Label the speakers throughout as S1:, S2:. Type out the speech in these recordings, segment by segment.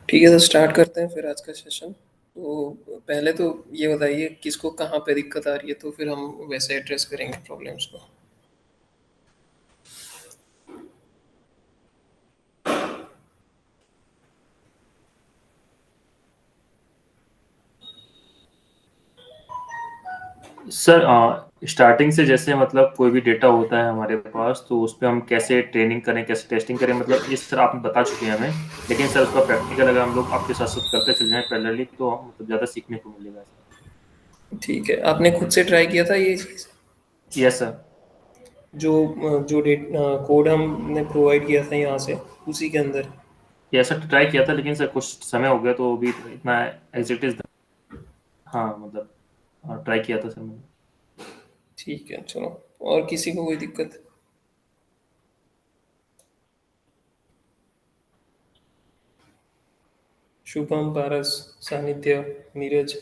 S1: ठीक है, तो स्टार्ट करते हैं फिर आज का सेशन। तो पहले तो ये बताइए किसको कहाँ पे दिक्कत आ रही है, तो फिर हम वैसे एड्रेस करेंगे प्रॉब्लम्स को।
S2: सर स्टार्टिंग से जैसे मतलब कोई भी डेटा होता है हमारे पास तो उस पे हम कैसे ट्रेनिंग करें, कैसे टेस्टिंग करें, मतलब ये सर आपने बता चुके हैं हमें। लेकिन सर उसका प्रैक्टिकल अगर हम लोग आपके साथ साथ करते चल जाएं पैरेलली तो मतलब ज़्यादा सीखने को मिलेगा सर।
S1: ठीक है, आपने खुद से ट्राई किया था ये चीज़?
S2: Yes sir.
S1: जो जो डेट कोड हमने प्रोवाइड किया था यहाँ से, उसी के अंदर?
S2: यस सर, ट्राई किया था लेकिन सर कुछ समय हो गया तो अभी इतना एग्जिट। हाँ मतलब ट्राई किया था सर मैंने।
S1: ठीक है, चलो। और किसी को कोई दिक्कत? शुभम, पारस, सानिध्य, नीरज,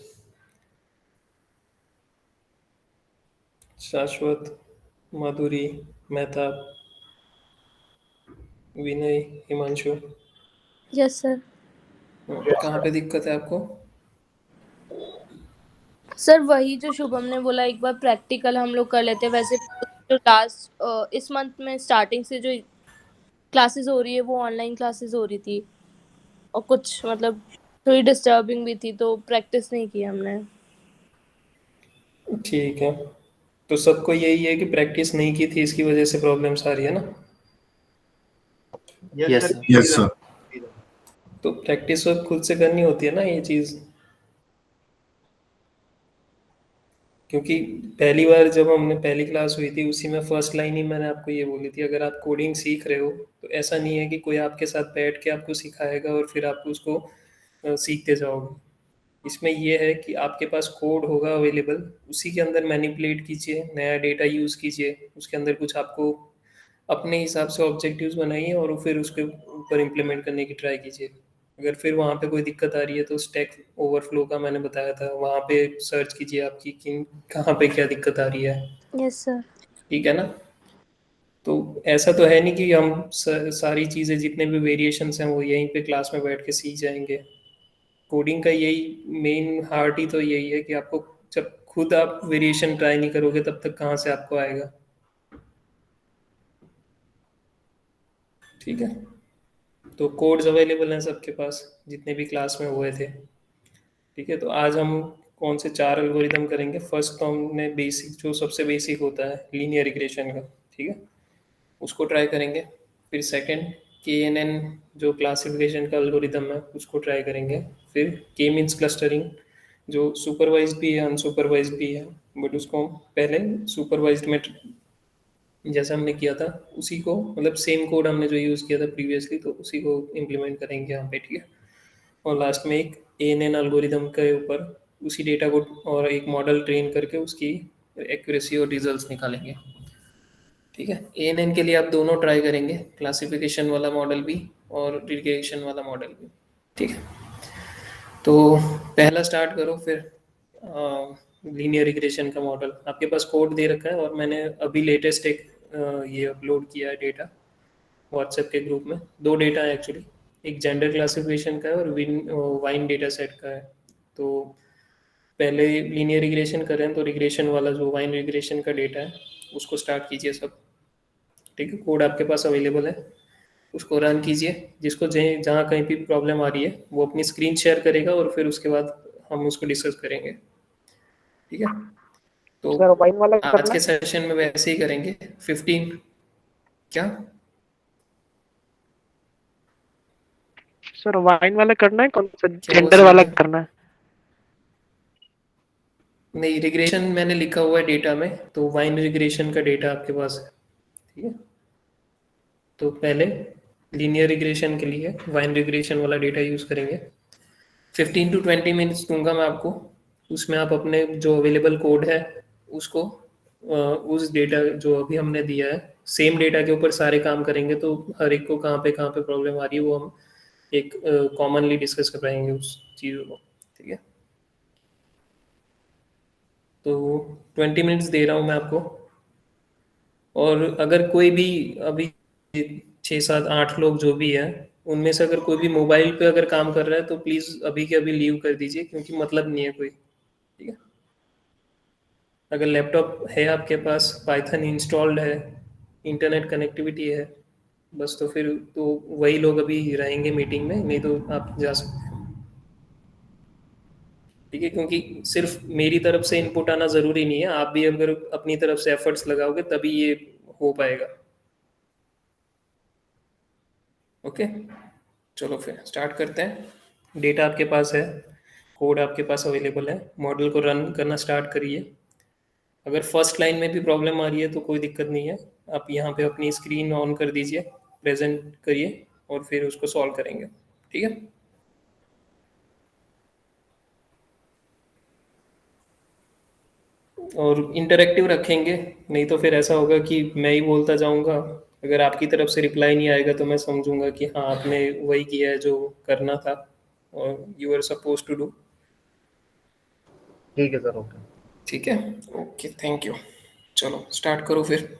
S1: शाश्वत, माधुरी, मेहताब, विनय, हिमांशु।
S3: Yes sir.
S1: कहाँ पे दिक्कत है आपको?
S3: सर वही जो शुभम ने बोला, एक बार प्रैक्टिकल हम लोग कर लेते हैं। वैसे जो लास्ट इस मंथ में स्टार्टिंग से जो क्लासेस हो रही है वो ऑनलाइन क्लासेस हो रही थी, और कुछ मतलब थोड़ी डिस्टर्बिंग भी थी, तो प्रैक्टिस नहीं की हमने।
S1: ठीक है, तो सबको यही है कि प्रैक्टिस नहीं की थी, इसकी वजह से प्रॉब्लम्स आ रही है ना?
S2: Yes sir.
S4: Yes sir.
S1: तो प्रैक्टिस वर्क खुद से करनी होती है ना ये चीज़। क्योंकि पहली बार जब हमने पहली क्लास हुई थी उसी में फर्स्ट लाइन ही मैंने आपको ये बोली थी, अगर आप कोडिंग सीख रहे हो तो ऐसा नहीं है कि कोई आपके साथ बैठ के आपको सिखाएगा और फिर आप उसको सीखते जाओगे। इसमें ये है कि आपके पास कोड होगा अवेलेबल, उसी के अंदर मैनिपुलेट कीजिए, नया डेटा यूज़ कीजिए, उसके अंदर कुछ आपको अपने हिसाब से ऑब्जेक्टिव्स बनाइए और फिर उसके ऊपर इम्प्लीमेंट करने की ट्राई कीजिए। अगर फिर वहाँ पे कोई दिक्कत आ रही है तो स्टैक ओवरफ्लो का मैंने बताया था, वहाँ पे सर्च कीजिए आपकी कि कहाँ पे क्या दिक्कत आ रही है।
S3: Yes sir.
S1: ठीक है ना? तो ऐसा तो है नहीं कि हम सारी चीज़ें जितने भी वेरिएशंस हैं वो यहीं पे क्लास में बैठ के सीख जाएंगे। कोडिंग का यही मेन हार्ट ही तो यही है कि आपको जब खुद आप वेरिएशन ट्राई नहीं करोगे तब तक कहाँ से आपको आएगा। ठीक है, तो कोड्स अवेलेबल हैं सबके पास जितने भी क्लास में हुए थे। ठीक है, तो आज हम कौन से 4 एल्गोरिदम करेंगे। फर्स्ट तो हमने बेसिक, जो सबसे बेसिक होता है लीनियर रिग्रेशन का, ठीक है, उसको ट्राई करेंगे। फिर सेकंड KNN, जो क्लासिफिकेशन का एल्गोरिदम है, उसको ट्राई करेंगे। फिर के मीन्स क्लस्टरिंग, जो सुपरवाइज्ड भी है अनसुपरवाइज्ड भी है, बट उसको हम पहले सुपरवाइज्ड में जैसा हमने किया था उसी को, मतलब सेम कोड हमने जो यूज़ किया था प्रीवियसली, तो उसी को इम्प्लीमेंट करेंगे यहाँ पे। ठीक है, और लास्ट में एक ANN एल्गोरिदम के ऊपर उसी डेटा को और एक मॉडल ट्रेन करके उसकी एक्यूरेसी और रिजल्ट्स निकालेंगे। ठीक है, ANN के लिए आप दोनों ट्राई करेंगे, क्लासिफिकेशन वाला मॉडल भी और रिग्रेशन वाला मॉडल भी। ठीक है, तो पहला स्टार्ट करो फिर। लीनियर रिग्रेशन का मॉडल आपके पास कोड दे रखा है और मैंने अभी लेटेस्ट एक ये अपलोड किया है डेटा व्हाट्सएप के ग्रुप में। दो डेटा है एक्चुअली, एक जेंडर क्लासिफिकेशन का है और वाइन डेटा सेट का है। तो पहले लीनियर रिग्रेशन कर रहे हैं तो रिग्रेशन वाला जो वाइन रिग्रेशन का डेटा है उसको स्टार्ट कीजिए सब। ठीक है, कोड आपके पास अवेलेबल है, उसको रन कीजिए। जिसको जहाँ कहीं भी प्रॉब्लम आ रही है वो अपनी स्क्रीन शेयर करेगा और फिर उसके बाद हम उसको डिस्कस करेंगे। ठीक है, तो
S5: सर वाइन वाला
S1: आज
S5: करना
S1: के
S5: है।
S1: सेशन में वैसे ही करेंगे। 15 क्या?
S5: सर वाइन वाला करना है, कौन सा
S1: क्या हुआ
S5: जेंडर वाला
S1: सानिध्य?
S5: करना है?
S1: नहीं, रिग्रेशन मैंने लिखा हुआ है डेटा में, तो वाइन रिग्रेशन का डेटा आपके पास है। ठीक है, तो पहले लीनियर रिग्रेशन के लिए वाइन रिग्रेशन वाला डेटा यूज़ करेंगे। 15 to 20 मिनट्स दूंगा मैं आपको, उसमें आप अपने जो अवेलेबल कोड है उसको उस डेटा जो अभी हमने दिया है सेम डेटा के ऊपर सारे काम करेंगे, तो हर एक को कहाँ पे प्रॉब्लम आ रही है वो हम एक कॉमनली डिस्कस कर पाएंगे उस चीज़ों को। ठीक है, तो 20 मिनट्स दे रहा हूँ मैं आपको। और अगर कोई भी अभी 6 7 8 लोग जो भी है उनमें से अगर कोई भी मोबाइल पे अगर काम कर रहा है तो प्लीज़ अभी के अभी लीव कर दीजिए, क्योंकि मतलब नहीं है कोई, ठीक है। अगर लैपटॉप है आपके पास, पाइथन इंस्टॉल्ड है, इंटरनेट कनेक्टिविटी है, बस तो फिर तो वही लोग अभी रहेंगे मीटिंग में, नहीं तो आप जा सकते हैं, ठीक है। क्योंकि सिर्फ मेरी तरफ से इनपुट आना ज़रूरी नहीं है, आप भी अगर अपनी तरफ से एफर्ट्स लगाओगे तभी ये हो पाएगा। ओके, चलो फिर स्टार्ट करते हैं। डेटा आपके पास है, कोड आपके पास अवेलेबल है, मॉडल को रन करना स्टार्ट करिए। अगर फर्स्ट लाइन में भी प्रॉब्लम आ रही है तो कोई दिक्कत नहीं है, आप यहाँ पे अपनी स्क्रीन ऑन कर दीजिए, प्रेजेंट करिए और फिर उसको सॉल्व करेंगे, ठीक है। और इंटरेक्टिव रखेंगे, नहीं तो फिर ऐसा होगा कि मैं ही बोलता जाऊंगा, अगर आपकी तरफ से रिप्लाई नहीं आएगा तो मैं समझूंगा कि हाँ आपने वही किया है जो करना था और you are suppose to do.
S5: ठीक है सर, ओके।
S1: ठीक है, ओके, थैंक यू। चलो स्टार्ट करो फिर।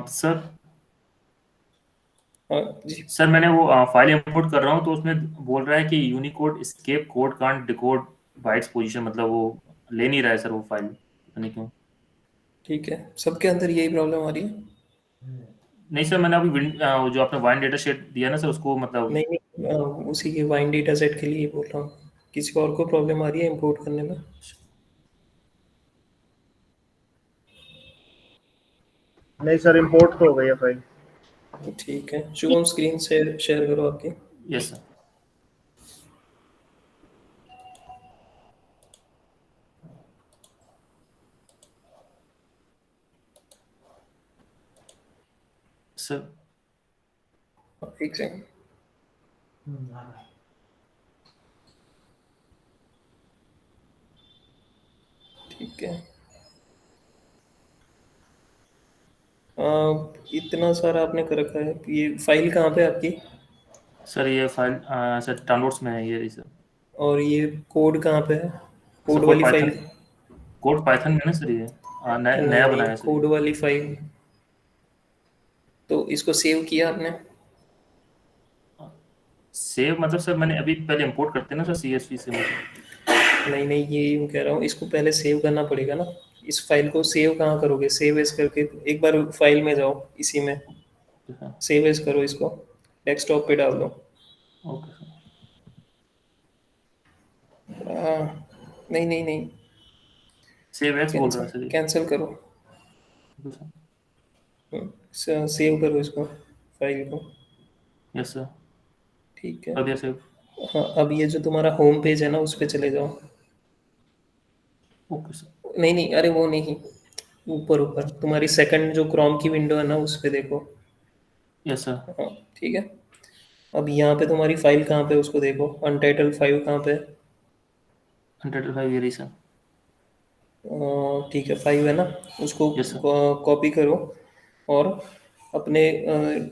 S2: सर
S1: हाँ जी।
S2: सर मैंने वो फाइल इंपोर्ट कर रहा हूँ तो उसमें बोल रहा है कि Unicode escape code can't decode bytes position, मतलब वो ले नहीं रहा है सर वो फाइल, पता नहीं क्यों।
S1: ठीक है, सबके अंदर यही प्रॉब्लम आ रही है।
S2: नहीं सर, मैंने अभी वो जो आपने वाइन डेटा शेट दिया ना सर उसको मतलब।
S1: नहीं नहीं, उसी के वाइन डेटा सेट के लिए ही बोल रहा हूँ, किसी और को प्रॉब्लम आ रही है इंपोर्ट करने में।
S5: नहीं सर, इंपोर्ट तो हो गई है फाइल।
S1: ठीक है, शुभम स्क्रीन शेयर शेयर करो आपकी।
S2: Yes sir. सर
S1: एक सेकंड। ठीक है, इतना सारा आपने कर रखा है, ये फाइल कहाँ पे है आपकी?
S2: सर ये फाइल सर डाउनलोड्स में है ये सर।
S1: और ये कोड कहाँ पे है,
S2: सर
S1: कोड वाली फाइल?
S2: कोड पाइथन में ना सर ये
S1: नहीं
S2: नया
S1: नहीं,
S2: बनाया है सर ये।
S1: कोड वाली फाइल, तो इसको सेव किया आपने?
S2: सेव मतलब सर मैंने अभी पहले इंपोर्ट करते हैं ना सर सीएसवी से मतलब।
S1: नहीं नहीं, ये यूँ कह रहा हूँ, इसको पहले सेव करना पड़ेगा ना। इस फाइल को सेव कहाँ करोगे? सेव एज करके एक बार फाइल में जाओ, इसी में
S2: ओके सर।
S1: सेव एज करो, इसको डेस्कटॉप पे डाल दो।
S2: Okay sir.
S1: नहीं नहीं नहीं,
S2: सेव एक्स बोल रहा
S1: कैंसिल
S2: है सर ये।
S1: कैंसिल करो।
S2: Okay sir.
S1: सेव करो इसको, फाइल को।
S2: Yes sir.
S1: ठीक है।
S2: कर दिया सेव।
S1: हाँ, अब ये जो तुम्हारा होम पेज है ना, उस पे चले जाओ।
S2: Okay sir.
S1: नहीं नहीं, अरे वो नहीं, ऊपर ऊपर तुम्हारी सेकंड जो क्रोम की विंडो है ना, उस पे देखो।
S2: Yes sir.
S1: हाँ ठीक है। अब यहाँ पे तुम्हारी फाइल कहाँ पे है उसको देखो, अनटाइटल्ड फाइल कहाँ पे है?
S2: 105 ये रही सर।
S1: ठीक है 5 है ना, उसको
S2: यस सर।
S1: कॉपी करो और अपने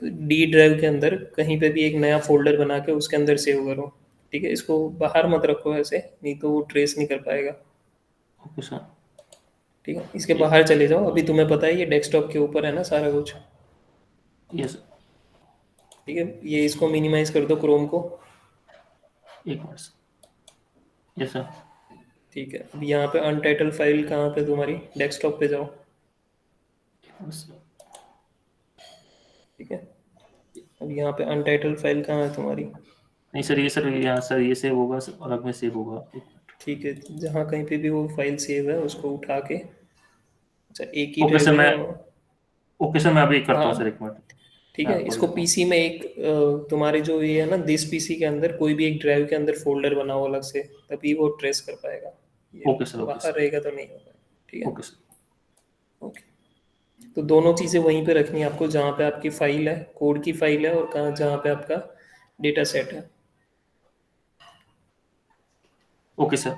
S1: डी ड्राइव के अंदर कहीं पे भी एक नया फोल्डर बना के उसके अंदर सेव करो। ठीक है, इसको बाहर मत रखो ऐसे, नहीं तो वो ट्रेस नहीं कर पाएगा।
S2: Okay sir.
S1: ठीक है, इसके बाहर चले जाओ। अभी तुम्हें पता है ये डेस्कटॉप के ऊपर है ना सारा कुछ।
S2: यस।
S1: ठीक है, ये इसको मिनिमाइज कर दो क्रोम को।
S2: एक मिनट सर। Yes sir.
S1: ठीक है, अब यहाँ पे अनटाइटल फाइल कहाँ पे तुम्हारी, डेस्कटॉप पे जाओ।
S2: एक मिनट सर।
S1: ठीक है, अब यहाँ पे अनटाइटल फाइल कहाँ है तुम्हारी?
S2: नहीं सर, यहाँ सर ये सेव होगा सर, अलग में सेव होगा। एक मिनट।
S1: ठीक है, जहाँ कहीं पे भी वो फाइल सेव है उसको उठा के, अच्छा एक ही
S2: ओके
S1: ड्राइव
S2: सर
S1: में
S2: मैं
S1: है
S2: ओके सर मैं अभी करता हूँ सर,
S1: हाँ
S2: एक मिनट।
S1: ठीक
S2: मैं
S1: है,
S2: आपको
S1: इसको
S2: देता हूँ।
S1: पीसी में एक तुम्हारे जो ये है ना दिस पीसी के अंदर कोई भी एक ड्राइव के अंदर फोल्डर बनाओ अलग से, तभी वो ट्रेस कर पाएगा। ये
S2: ओके सर। ओके
S1: बाहर
S2: सर।
S1: रहेगा तो नहीं होगा। ठीक है,
S2: ओके सर।
S1: ओके। तो दोनों चीज़ें वहीं पे रखनी है आपको, जहाँ पे आपकी फाइल है, कोड की फाइल है, और कहाँ जहाँ पे आपका डेटा सेट है।
S2: Okay sir.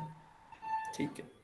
S1: ठीक है,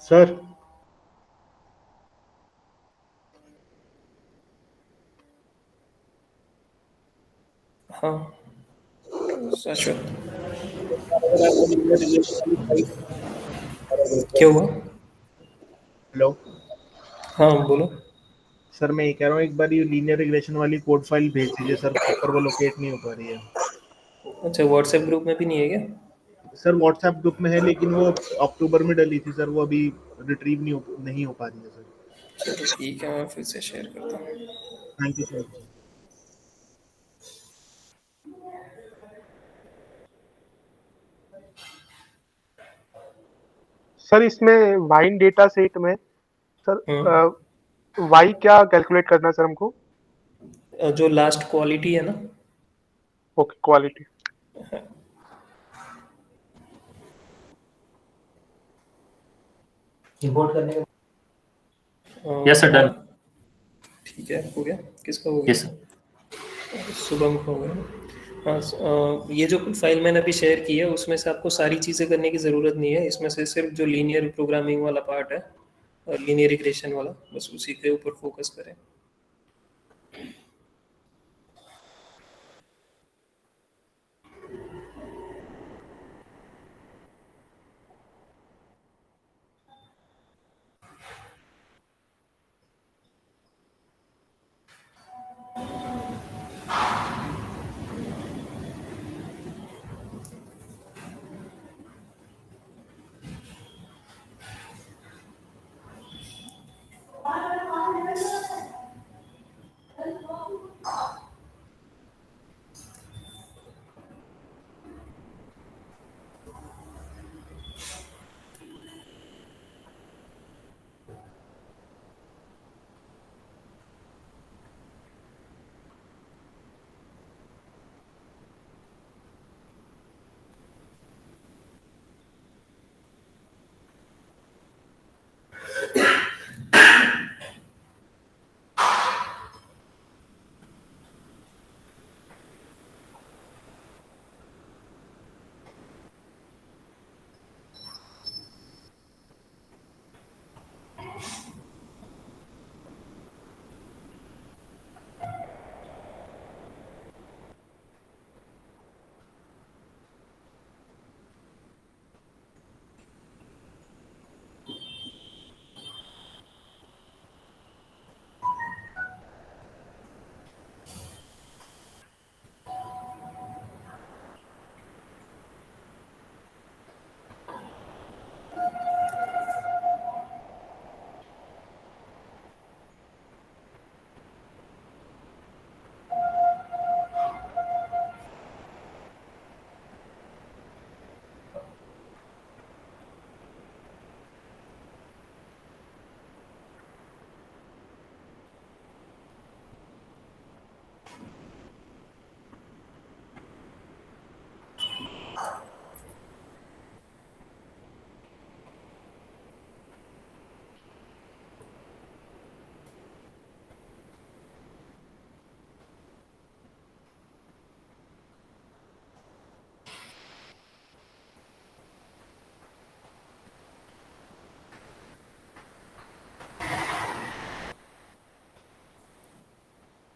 S5: सर
S1: हाँ शाश्वत,
S5: अगर आप लीनियर रिग्रेशन वाली फाइल,
S1: क्या हुआ?
S5: हेलो
S1: हाँ बोलो।
S5: सर, मैं ये कह रहा हूँ एक बार ये लीनियर रिग्रेशन वाली कोड फाइल भेज दीजिए सर, प्रॉपर वो लोकेट नहीं हो पा रही है।
S1: अच्छा व्हाट्सएप ग्रुप में भी नहीं है क्या?
S5: सर व्हाट्सएप ग्रुप में है, लेकिन वो अक्टूबर में डली थी सर, वो अभी रिट्रीव नहीं हो पा रही है सर।
S1: चलो ठीक है, मैं फिर से शेयर करता हूँ।
S5: Thank you sir.
S4: सर इसमें वाइन डेटा सेट में
S1: हम्म,
S4: सर वाई क्या कैलकुलेट करना है सर हमको?
S1: जो लास्ट क्वालिटी है ना,
S4: ओके क्वालिटी।
S1: इंपोर्ट करने
S2: यस सर, डन।
S1: ठीक है, हो गया। किसका हो गया?
S2: Yes sir.
S1: शुभम को हो गया। हाँ, ये जो फाइल मैंने अभी शेयर की है उसमें से आपको सारी चीज़ें करने की ज़रूरत नहीं है। इसमें से सिर्फ जो लीनियर प्रोग्रामिंग वाला पार्ट है और लीनियर रिग्रेशन वाला, बस उसी के ऊपर फोकस करें।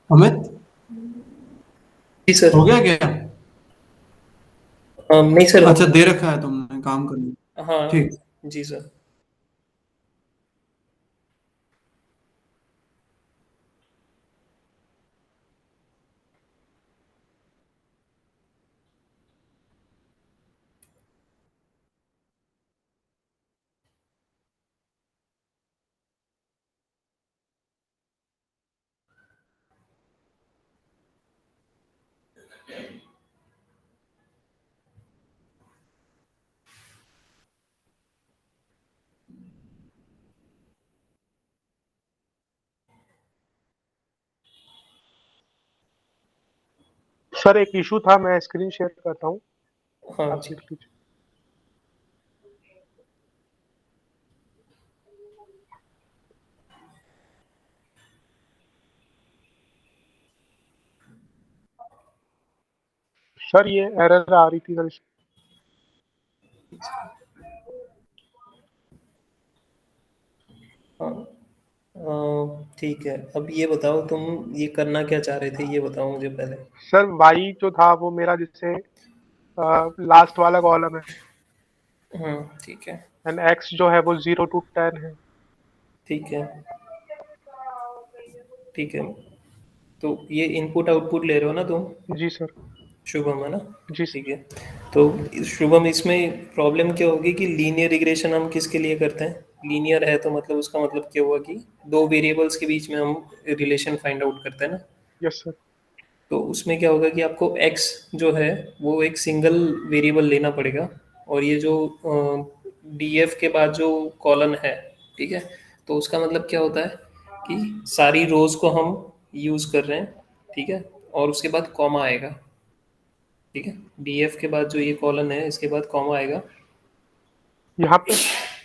S6: अमित,
S1: जी सर।
S6: हो गया क्या?
S1: नहीं सर।
S6: अच्छा, दे रखा है तुमने काम करने?
S1: हाँ
S6: ठीक।
S1: जी सर।
S4: सर एक इशू था, मैं स्क्रीन शेयर करता हूँ,
S1: हाँ
S4: आप
S1: जी।
S4: देख लीजिए। सर ये एरर आ रही थी सर।
S1: हाँ, ठीक है। अब ये बताओ तुम ये करना क्या चाह रहे थे, ये बताओ मुझे पहले।
S4: सर वाई जो था वो मेरा जैसे लास्ट वाला कॉलम है,
S1: ठीक है।
S4: एंड एक्स जो है वो 0 to 10 है।
S1: ठीक है। ठीक है, तो ये इनपुट आउटपुट ले रहे हो ना तुम?
S4: जी सर।
S1: शुभम है ना?
S4: जी
S1: ठीक
S4: सर।
S1: है। तो शुभम, इसमें प्रॉब्लम क्या होगी कि लीनियर रिग्रेशन हम किसके लिए करते हैं? लीनियर है तो मतलब उसका मतलब क्या हुआ कि दो वेरिएबल्स के बीच में हम रिलेशन फाइंड आउट करते हैं ना।
S4: Yes sir.
S1: तो उसमें क्या होगा कि आपको x जो है वो एक सिंगल वेरिएबल लेना पड़ेगा, और ये जो df के बाद जो कॉलन है, ठीक है, तो उसका मतलब क्या होता है कि सारी रोज को हम यूज़ कर रहे हैं, ठीक है, और उसके बाद कॉमा आएगा। ठीक है, df के बाद जो ये कॉलन है इसके बाद कॉमा आएगा।
S4: यहाँ पे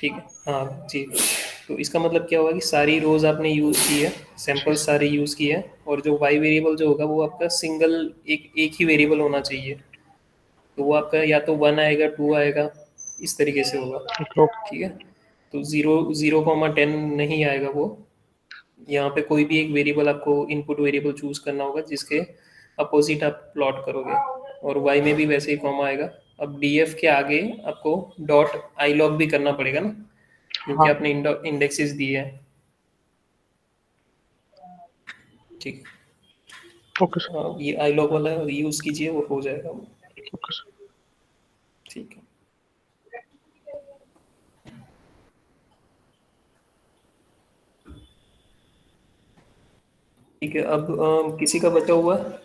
S1: ठीक है, हाँ जी। तो इसका मतलब क्या होगा कि सारी रोज आपने यूज़ की है, सैंपल सारे यूज़ किए हैं, और जो वाई वेरिएबल जो होगा वो आपका सिंगल एक ही वेरिएबल होना चाहिए। तो वो आपका या तो 1 आएगा, 2 आएगा, इस तरीके से होगा।
S4: ओके।
S1: ठीक है, तो 0,0,10 नहीं आएगा वो। यहाँ पे कोई भी एक वेरिएबल आपको इनपुट वेरिएबल चूज करना होगा जिसके अपोजिट आप प्लॉट करोगे, और वाई में भी वैसे ही कॉमा आएगा। अब डीएफ के आगे आपको डॉट आई लॉग भी करना पड़ेगा ना, क्योंकि
S4: हाँ,
S1: आपने इंडेक्सेस दिए हैं। ठीक,
S4: ओके सर।
S1: ये आई लॉग वाला यूज कीजिए, वो हो जाएगा वो।
S4: Okay sir.
S1: ठीक है, ठीक है। अब किसी का बचा हुआ है?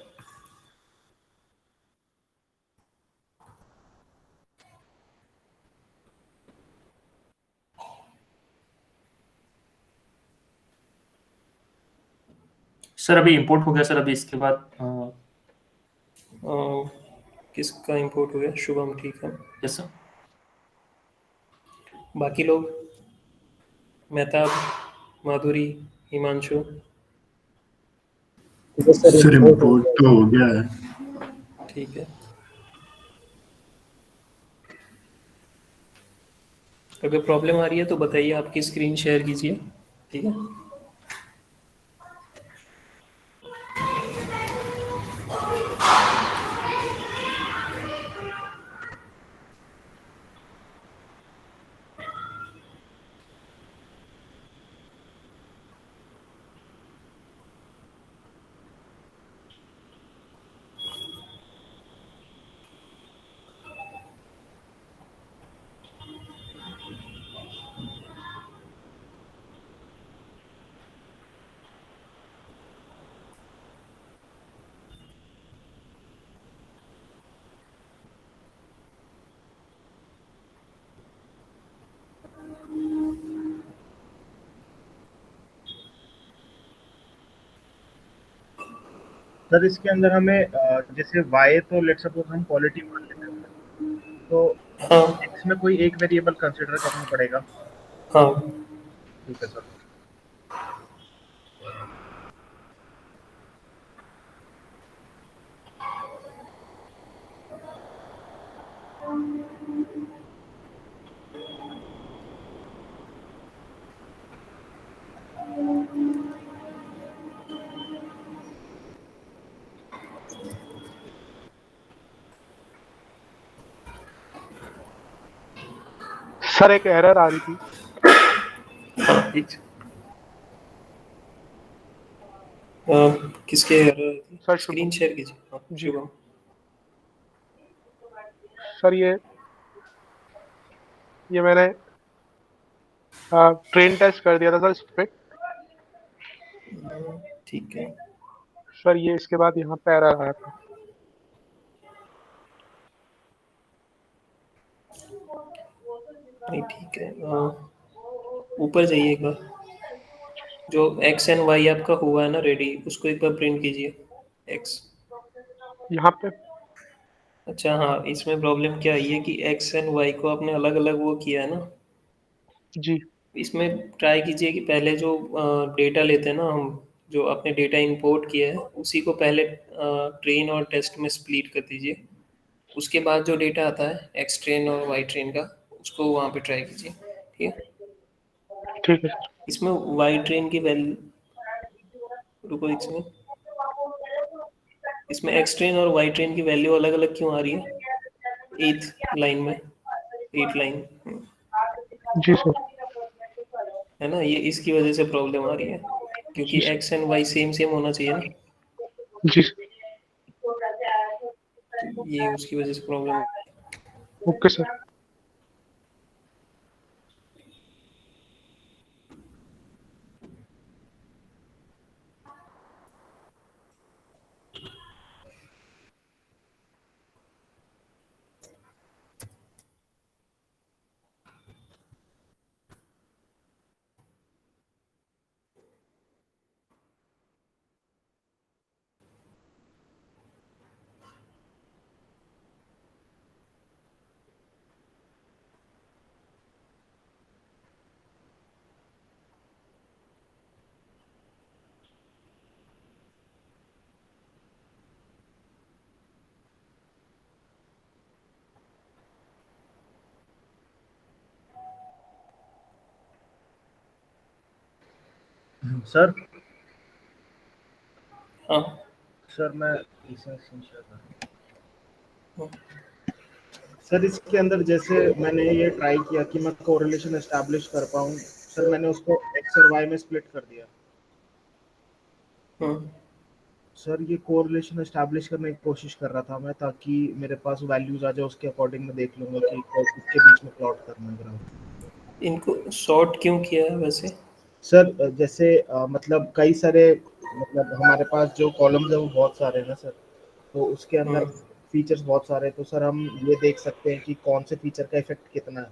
S2: सर अभी इंपोर्ट हो गया सर, अभी इसके बाद
S1: किसका इंपोर्ट हो गया? शुभम, ठीक है।
S2: Yes sir.
S1: बाकी लोग, मेहताब, माधुरी, हिमांशु?
S6: सर इम्पोर्ट तो हो गया है।
S1: ठीक है, अगर प्रॉब्लम आ रही है तो बताइए, आपकी स्क्रीन शेयर कीजिए। ठीक है,
S5: सर इसके अंदर हमें जैसे y तो लेट सपोज हम क्वालिटी मान लेते हैं, तो
S1: हाँ
S5: x में कोई एक वेरिएबल कंसिडर करना पड़ेगा।
S1: हाँ।
S5: ठीक है सर।
S4: सर एक एरर आ रही थी।
S1: हाँ किसके?
S4: सर
S1: स्क्रीन
S4: शुभम
S1: शेयर कीजिए। हाँ,
S4: जी।
S1: शुभम।
S4: सर ये मैंने ट्रेन टेस्ट कर दिया था सर इस पे।
S1: ठीक है,
S4: सर ये इसके बाद यहाँ पे एरर आया था।
S1: नहीं ठीक है। ऊपर जाइए एक बार, जो एक्स एंड वाई आपका हुआ है ना रेडी, उसको एक बार प्रिंट कीजिए। एक्स,
S4: यहाँ पे
S1: अच्छा हाँ, इसमें प्रॉब्लम क्या आई है कि एक्स एंड वाई को आपने अलग अलग वो किया है ना।
S4: जी।
S1: इसमें ट्राई कीजिए कि पहले जो डेटा लेते हैं ना हम, जो आपने डेटा इंपोर्ट किया है उसी को पहले ट्रेन और टेस्ट में स्प्लिट कर दीजिए। उसके बाद जो डेटा आता है एक्स ट्रेन और वाई ट्रेन का, उसको वहाँ पे ट्राई कीजिए। ठीक है,
S4: ठीक है सर।
S1: इसमें वाई ट्रेन की वैल्यू, रुको इसमें, इसमें एक्स ट्रेन और वाई ट्रेन की वैल्यू अलग अलग क्यों आ रही है? एथ लाइन में, 8 लाइन,
S4: जी सर।
S1: है ना, ये इसकी वजह से प्रॉब्लम आ रही है,
S4: जी
S1: क्योंकि
S4: sir.
S1: X and Y same same होना चाहिए ना।
S4: जी सर।
S1: तो ये उसकी वजह से प्रॉब्लम।
S4: Okay sir.
S5: सर
S1: हाँ।
S5: सर मैं सर इसके अंदर जैसे मैंने ये ट्राई किया कि मैं कोरिलेशन एस्टैब्लिश कर पाऊँ, सर मैंने उसको एक्स और वाई में स्प्लिट कर दिया।
S1: हम्म।
S5: सर ये कोरिलेशन एस्टैब्लिश करने की कोशिश कर रहा था मैं, ताकि मेरे पास वैल्यूज आ जाए, उसके अकॉर्डिंग मैं देख लूंगा कि किसके बीच में प्लॉट करना है ग्राफ।
S1: इनको शॉर्ट क्यों किया है वैसे?
S5: सर जैसे मतलब कई सारे, मतलब हमारे पास जो कॉलम्स है वो बहुत सारे हैं ना सर, तो उसके अंदर
S1: हम्म।
S5: फीचर्स बहुत सारे हैं, तो सर हम ये देख सकते हैं कि कौन से फीचर का इफेक्ट कितना है,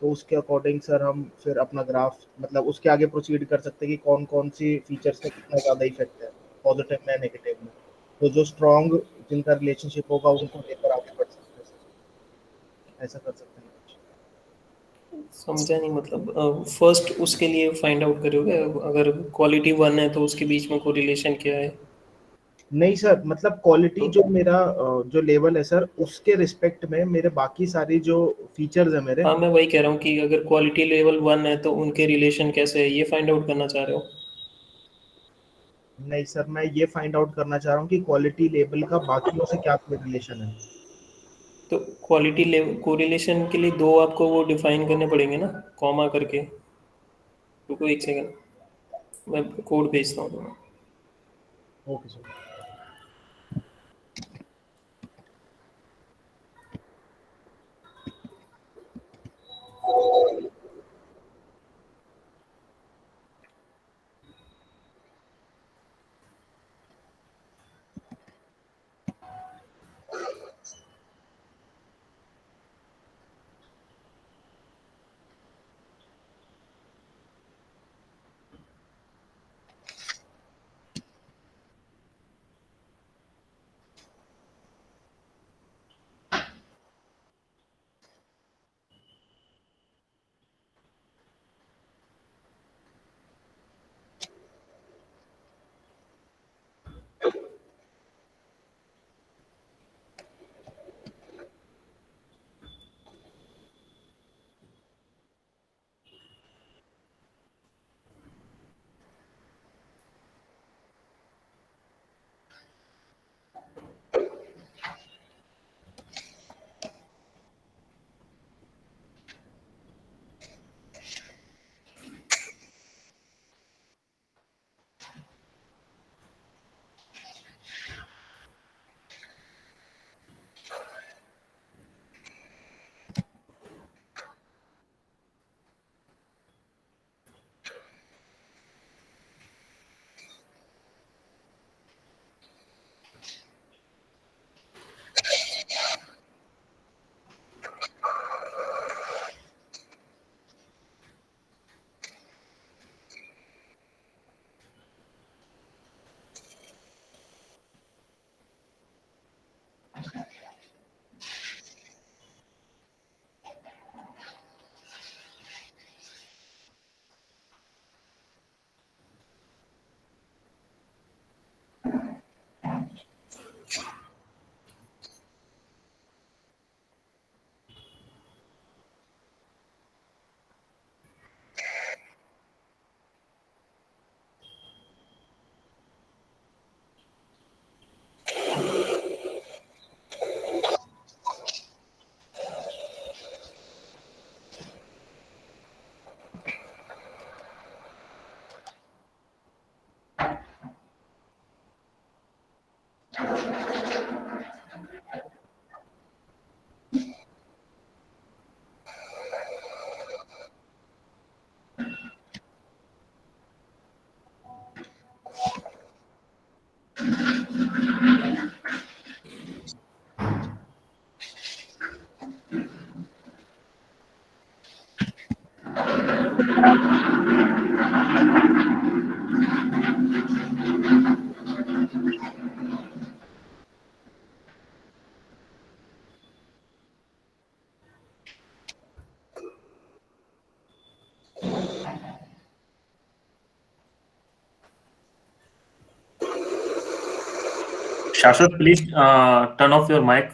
S5: तो उसके अकॉर्डिंग सर हम फिर अपना ग्राफ मतलब उसके आगे प्रोसीड कर सकते हैं कि कौन कौन सी फीचर्स का कितना ज़्यादा इफेक्ट है, पॉजिटिव में नेगेटिव में। तो जो स्ट्रॉन्ग जिनका रिलेशनशिप होगा उनको लेकर आगे बढ़ सकते हैं सर, ऐसा कर सकते हैं कुछ।
S1: समझा नहीं, मतलब फर्स्ट उसके लिए फाइंड आउट करोगे अगर क्वालिटी 1 है तो उसके बीच में कोरिलेशन क्या है?
S5: नहीं सर, मतलब क्वालिटी
S1: तो
S5: जो मेरा जो लेवल है सर, उसके रिस्पेक्ट में मेरे बाकी सारी जो फीचर्स है मेरे।
S1: हाँ, मैं वही कह रहा हूँ कि अगर क्वालिटी लेवल 1 है तो उनके रिलेशन कैसे है, ये फाइंड आउट करना चाह रहे हो?
S5: नहीं सर, मैं ये फाइंड आउट करना चाह रहा हूँ कि क्वालिटी लेवल का बाकियों से क्या रिलेशन है।
S1: तो क्वालिटी लेवल कोरिलेशन के लिए दो आपको वो डिफाइन करने पड़ेंगे ना, कॉमा करके। रुको एक सेकंड, मैं कोड भेजता हूँ तुम्हें।
S5: Okay sir.
S2: Shashwat, please turn off your mic.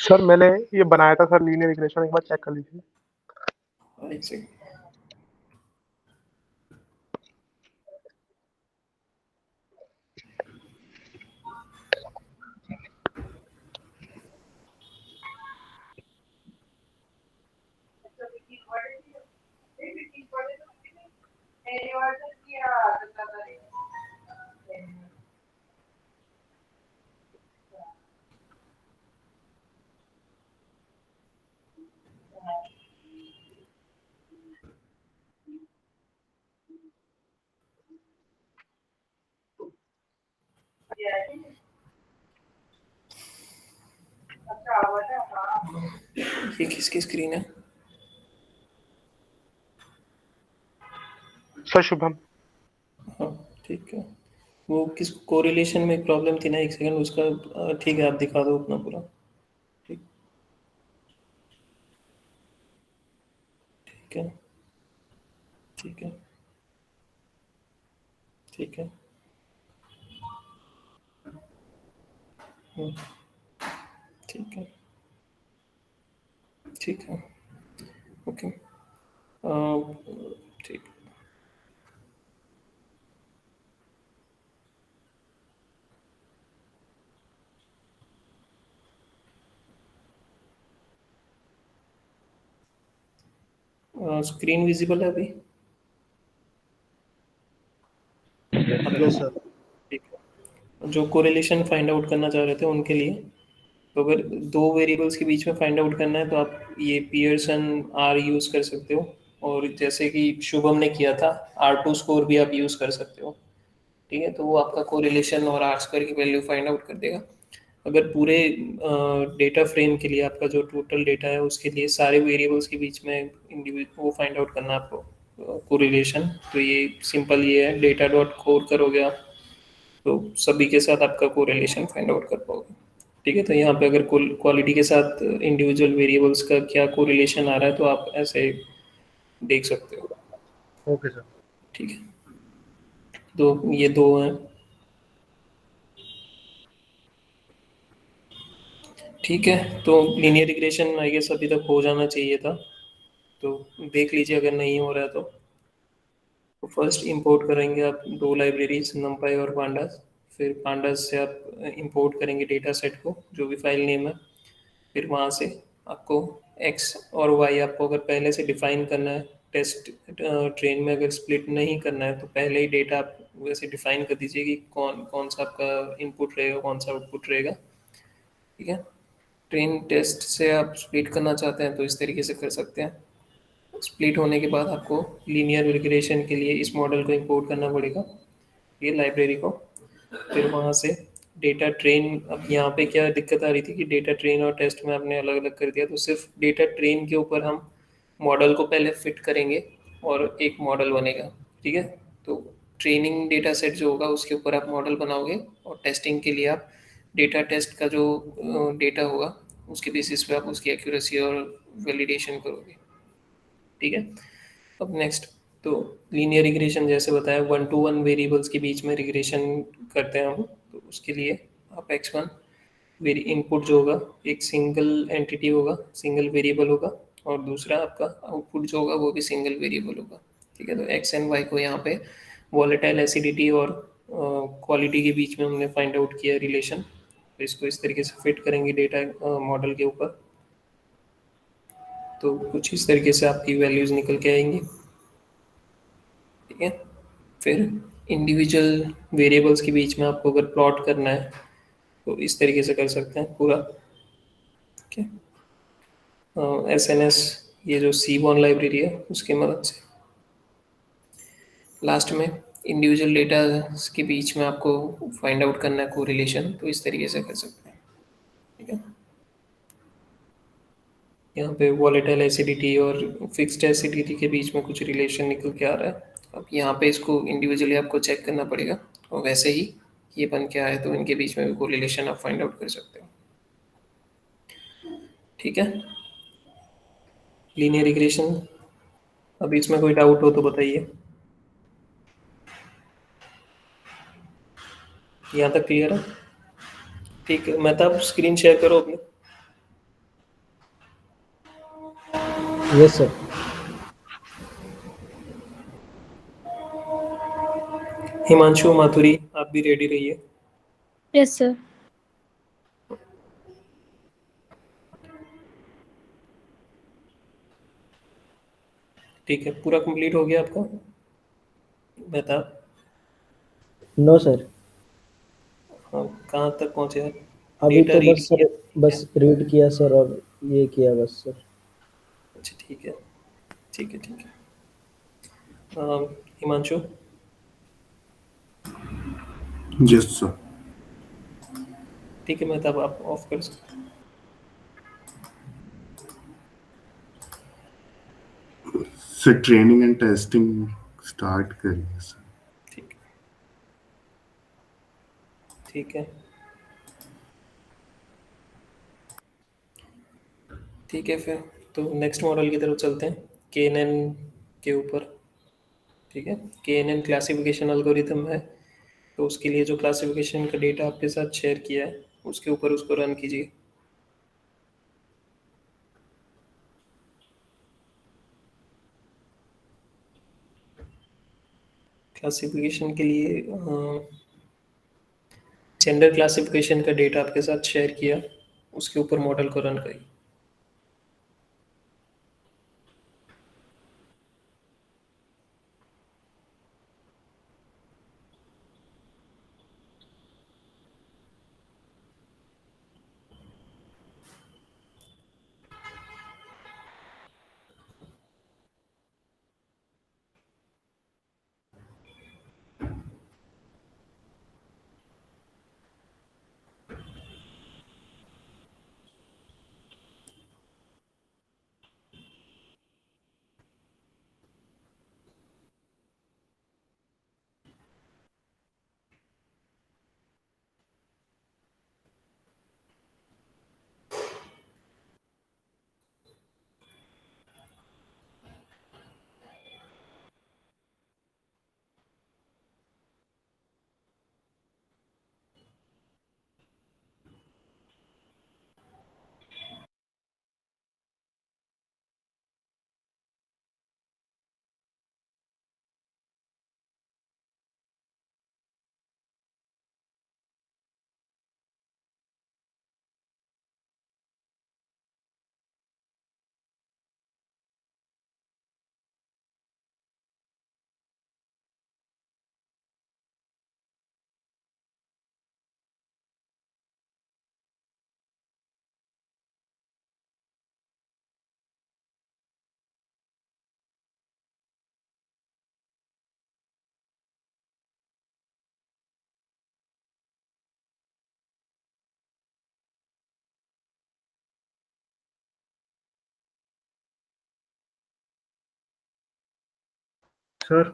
S4: Sir मैंने ये बनाया था सर, लीनियर रिग्रेशन, एक बार चेक कर लीजिए।
S1: एक सेकंड। ये किसकी स्क्रीन है?
S4: सर शुभम।
S1: हाँ ठीक है। वो किस कोरिलेशन में प्रॉब्लम थी ना, एक सेकंड उसका। ठीक है, आप दिखा दो अपना पूरा। ठीक। ठीक है। ठीक है। ठीक है। ठीक है। ठीक है। ओके। ठीक। स्क्रीन विजिबल है अभी? हेलो।
S5: Yes sir.
S1: ठीक है। जो कोरिलेशन फाइंड आउट करना चाह रहे थे उनके लिए, तो अगर दो वेरिएबल्स के बीच में फाइंड आउट करना है तो आप ये पियर्सन आर यूज़ कर सकते हो। और जैसे कि शुभम ने किया था, R2 स्कोर भी आप यूज़ कर सकते हो। ठीक है, तो वो आपका कोरिलेशन और आर स्क्वायर की वैल्यू फाइंड आउट कर देगा। अगर पूरे डेटा फ्रेम के लिए, आपका जो टोटल डेटा है उसके लिए सारे वेरिएबल्स के बीच में इंडिविजुअल वो फाइंड आउट करना है आपको कोरिलेशन, तो ये सिंपल ये है, डेटा डॉट कोर करोगे आप तो सभी के साथ आपका कोरिलेशन फाइंड आउट कर पाओगे। ठीक है, तो यहाँ पे अगर क्वालिटी के साथ इंडिविजुअल वेरिएबल्स का क्या कोरिलेशन आ रहा है तो आप ऐसे देख सकते हो।
S5: Okay sir.
S1: ठीक है, तो ये दो हैं। ठीक है, तो लीनियर रिग्रेशन आई गेस अभी तक हो जाना चाहिए था, तो देख लीजिए अगर नहीं हो रहा है तो फर्स्ट इंपोर्ट करेंगे आप दो लाइब्रेरीज, numpy और pandas। फिर pandas से आप इंपोर्ट करेंगे डेटा सेट को, जो भी फाइल नेम है। फिर वहाँ से आपको x और y आपको अगर पहले से डिफाइन करना है, टेस्ट ट्रेन में अगर स्प्लिट नहीं करना है तो पहले ही डेटा आप वैसे डिफाइन कर दीजिए कि कौन कौन सा आपका इनपुट रहेगा, कौन सा आउटपुट रहेगा। ठीक है, ट्रेन टेस्ट से आप स्प्लिट करना चाहते हैं तो इस तरीके से कर सकते हैं। स्प्लिट होने के बाद आपको लीनियर रिग्रेशन के लिए इस मॉडल को इंपोर्ट करना पड़ेगा, ये लाइब्रेरी को। फिर वहाँ से डेटा ट्रेन, अब यहाँ पे क्या दिक्कत आ रही थी कि डेटा ट्रेन और टेस्ट में आपने अलग अलग कर दिया, तो सिर्फ डेटा ट्रेन के ऊपर हम मॉडल को पहले फिट करेंगे और एक मॉडल बनेगा। ठीक है, तो ट्रेनिंग डेटा सेट जो होगा उसके ऊपर आप मॉडल बनाओगे, और टेस्टिंग के लिए आप डेटा टेस्ट का जो डेटा होगा उसके बेसिस पे आप उसकी एक्यूरेसी और वैलिडेशन करोगे। ठीक है, अब नेक्स्ट, तो लीनियर रिग्रेशन जैसे बताया, 1 to 1 वेरिएबल्स के बीच में रिग्रेशन करते हैं हम, तो उसके लिए आप x1 वेरी इनपुट जो होगा एक सिंगल एंटिटी होगा, सिंगल वेरिएबल होगा, और दूसरा आपका आउटपुट जो होगा वो भी सिंगल वेरिएबल होगा। ठीक है, तो x एंड y को यहाँ पे वॉलेटाइल एसिडिटी और क्वालिटी के बीच में हमने फाइंड आउट किया रिलेशन, तो इसको इस तरीके से फिट करेंगे डेटा मॉडल के ऊपर, तो कुछ इस तरीके से आपकी वैल्यूज़ निकल के आएंगी। ठीक है, फिर इंडिविजुअल वेरिएबल्स के बीच में आपको अगर प्लॉट करना है तो इस तरीके से कर सकते हैं पूरा। ठीक है, SNS ये जो सीबॉर्न लाइब्रेरी है उसकी मदद से लास्ट में इंडिविजुअल डेटा के बीच में आपको फाइंड आउट करना है कोरिलेशन, तो इस तरीके से कर सकते हैं। ठीक है, यहाँ पे वॉलेटाइल एसिडिटी और फिक्स्ड एसिडिटी के बीच में कुछ रिलेशन निकल के आ रहा है। अब यहाँ पे इसको इंडिविजुअली आपको चेक करना पड़ेगा, और वैसे ही ये बन के आए तो इनके बीच में भी कोरिलेशन आप फाइंड आउट कर सकते हो। ठीक है, लीनियर रिग्रेशन। अब इसमें कोई डाउट हो तो बताइए। यहाँ तक क्लियर है? ठीक है, मैं तब स्क्रीन शेयर करो अपने।
S7: Yes sir.
S1: हिमांशु, माथुरी, आप भी रेडी रहिए।
S3: Yes sir.
S1: ठीक है, पूरा कंप्लीट हो गया आपका? बता।
S7: नो सर,
S1: हाँ, कहाँ तक पहुँचे आप?
S7: अभी
S1: डेटा
S7: तो
S1: रीड
S7: बस
S1: किया?
S7: सर, बस रीड किया सर और ये किया बस सर।
S1: अच्छा, ठीक है, ठीक है, ठीक है। Himanshu,
S6: yes sir.
S1: ठीक है, मैं तब आप ऑफ कर सकते हैं।
S6: Sir training and testing start करिए सर।
S1: ठीक है, ठीक है, ठीक है। फिर तो नेक्स्ट मॉडल की तरफ चलते हैं, KNN के ऊपर। ठीक है, KNN क्लासिफिकेशन एल्गोरिथम है, तो उसके लिए जो क्लासिफिकेशन का डेटा आपके साथ शेयर किया है उसके ऊपर उसको रन कीजिए। क्लासिफिकेशन के लिए जेंडर क्लासिफिकेशन का डेटा आपके साथ शेयर किया, उसके ऊपर मॉडल को रन करिए।
S5: सर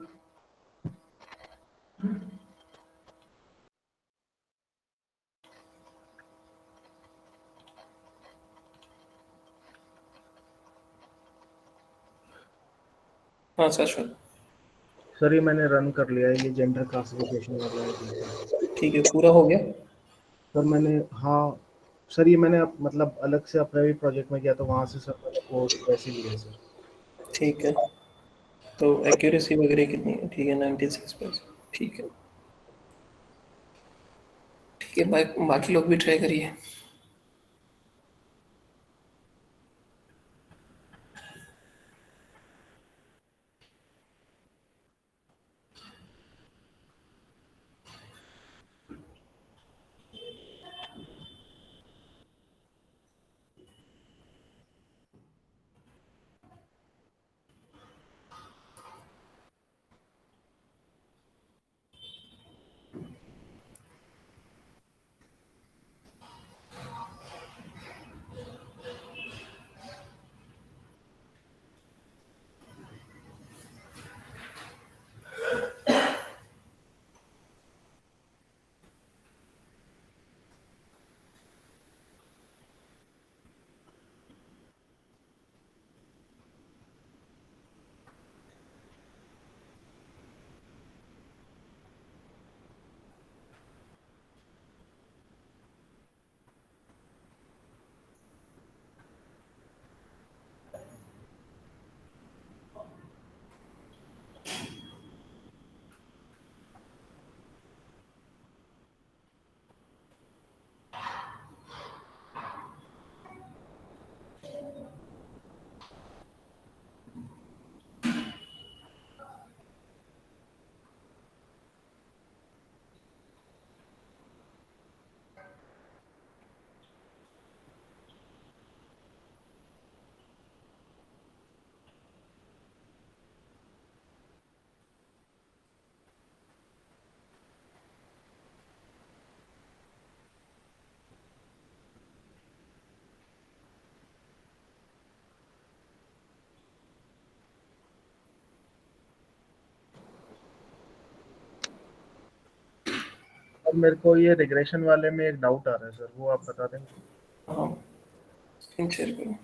S1: हाँ शाश्वत,
S5: सर ये मैंने रन कर लिया है, ये जेंडर क्लासिफिकेशन वाला है।
S1: ठीक है, पूरा हो गया।
S5: सर मैंने, हाँ सर ये मैंने मतलब अलग से अपने भी प्रोजेक्ट में किया तो वहाँ से सर मैंने कोड वैसे लिया है सर।
S1: ठीक है, तो एक्यूरेसी वगैरह कितनी है? ठीक है, 96%। ठीक है, ठीक है, बाकी लोग भी ट्राई करिए।
S5: और मेरे को ये रिग्रेशन वाले में एक डाउट आ रहा है सर, वो आप बता देंगे?
S1: हाँ, स्क्रीन शेयर करो।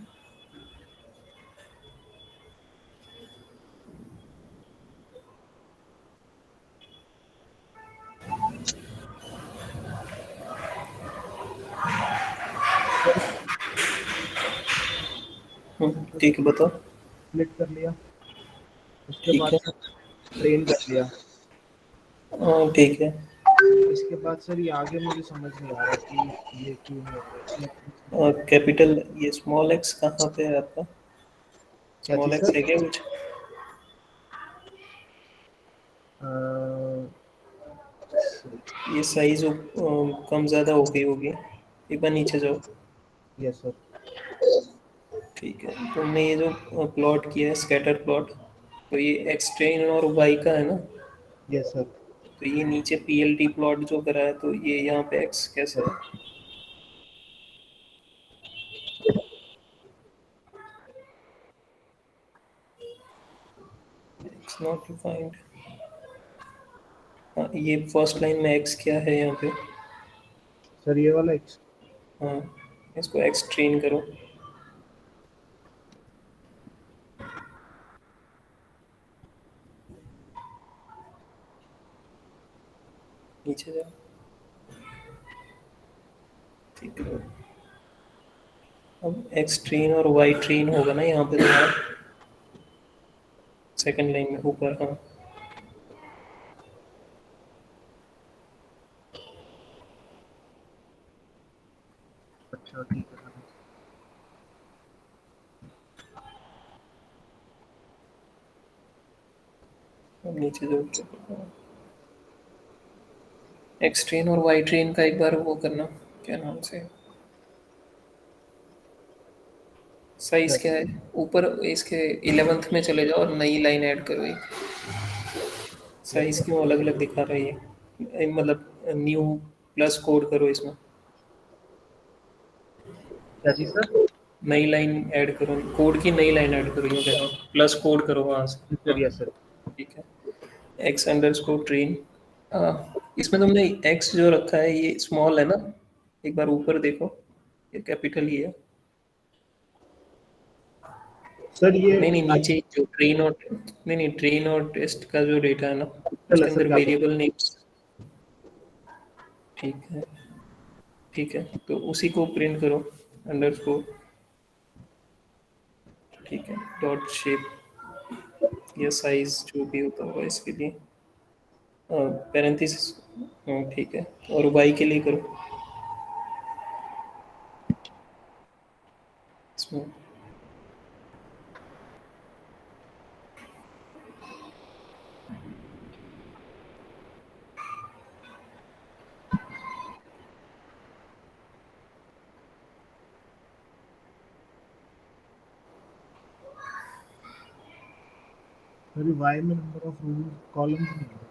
S1: ठीक है, बताओ।
S5: क्लिक कर लिया, उसके
S1: ठीक
S5: बाद
S1: है।
S5: सर ट्रेन कर लिया,
S1: हाँ, ठीक है।
S5: इसके बाद सर ये आगे मुझे समझ नहीं आ रहा कि ये क्यों नहीं हो रहा है।
S1: कैपिटल ये स्मॉल एक्स कहाँ पे है आपका?
S5: क्या
S1: स्मॉल
S5: चीज़
S1: एक्स
S5: सर?
S1: है क्या कुछ? ये साइज कम ज़्यादा हो गई होगी, एक बार नीचे जाओ।
S5: Yes sir.
S1: ठीक है, तुमने ये जो प्लॉट किया है स्कैटर प्लॉट, तो ये एक्स ट्रेन और वाई का है ना?
S5: Yes sir.
S1: तो ये नीचे पीएलटी प्लॉट जो करा है, तो ये यहाँ पे एक्स कैसे है? X not defined. हाँ, ये फर्स्ट लाइन में एक्स क्या है यहाँ पे?
S5: सर ये वाला एक्स।
S1: हाँ, इसको एक्स ट्रेन करो। नीचे जाओ। ठीक है, अब एक्स ट्रेन और वाई ट्रेन होगा ना यहाँ पे तुम्हारा, सेकंड लाइन में ऊपर। हाँ,
S5: अच्छा ठीक है सर।
S1: अब नीचे जाओ। एक्स ट्रेन और वाई ट्रेन का एक बार वो करना, क्या नाम से, साइज क्या है? ऊपर इसके 11th में चले जाओ और नई लाइन ऐड करो एक। साइज क्यों अलग अलग दिखा रही है? मतलब न्यू प्लस कोड करो इसमें।
S5: क्या चीज़ सर?
S1: नई लाइन ऐड करो, कोड की नई लाइन ऐड करो, ये देखो प्लस कोड करो वहाँ से। हाँ,
S5: सर यस सर।
S1: ठीक है। एक्स अंडर स्कोर ट्रेन, इसमें तुमने एक्स जो रखा है ये स्मॉल है ना? एक बार ऊपर देखो, ये कैपिटल ही है।
S5: सर ये
S1: नहीं नहीं, नीचे जो ट्रेन और, नहीं नहीं, ट्रेन और टेस्ट का जो डेटा है ना,
S5: चलो
S1: उसके
S5: सर
S1: अंदर
S5: क्या बोल।
S1: Variable names. ठीक है, ठीक है, तो उसी को प्रिंट करो, अंडर स्कोर। ठीक है, डॉट शेप या साइज जो भी होता होगा इसके लिए, पैरेंथेसिस। ठीक है, और वाई के लिए करो इसमें।
S5: सर वाई में नंबर ऑफ रूम कॉलम नहीं है।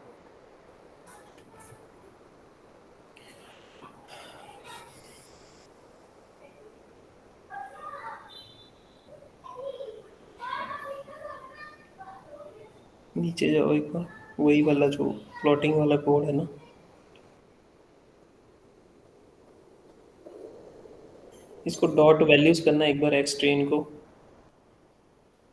S1: नीचे जाओ एक बार, वही वाला जो प्लॉटिंग वाला कोड है ना, इसको डॉट वैल्यूज करना एक बार एक्स ट्रेन को।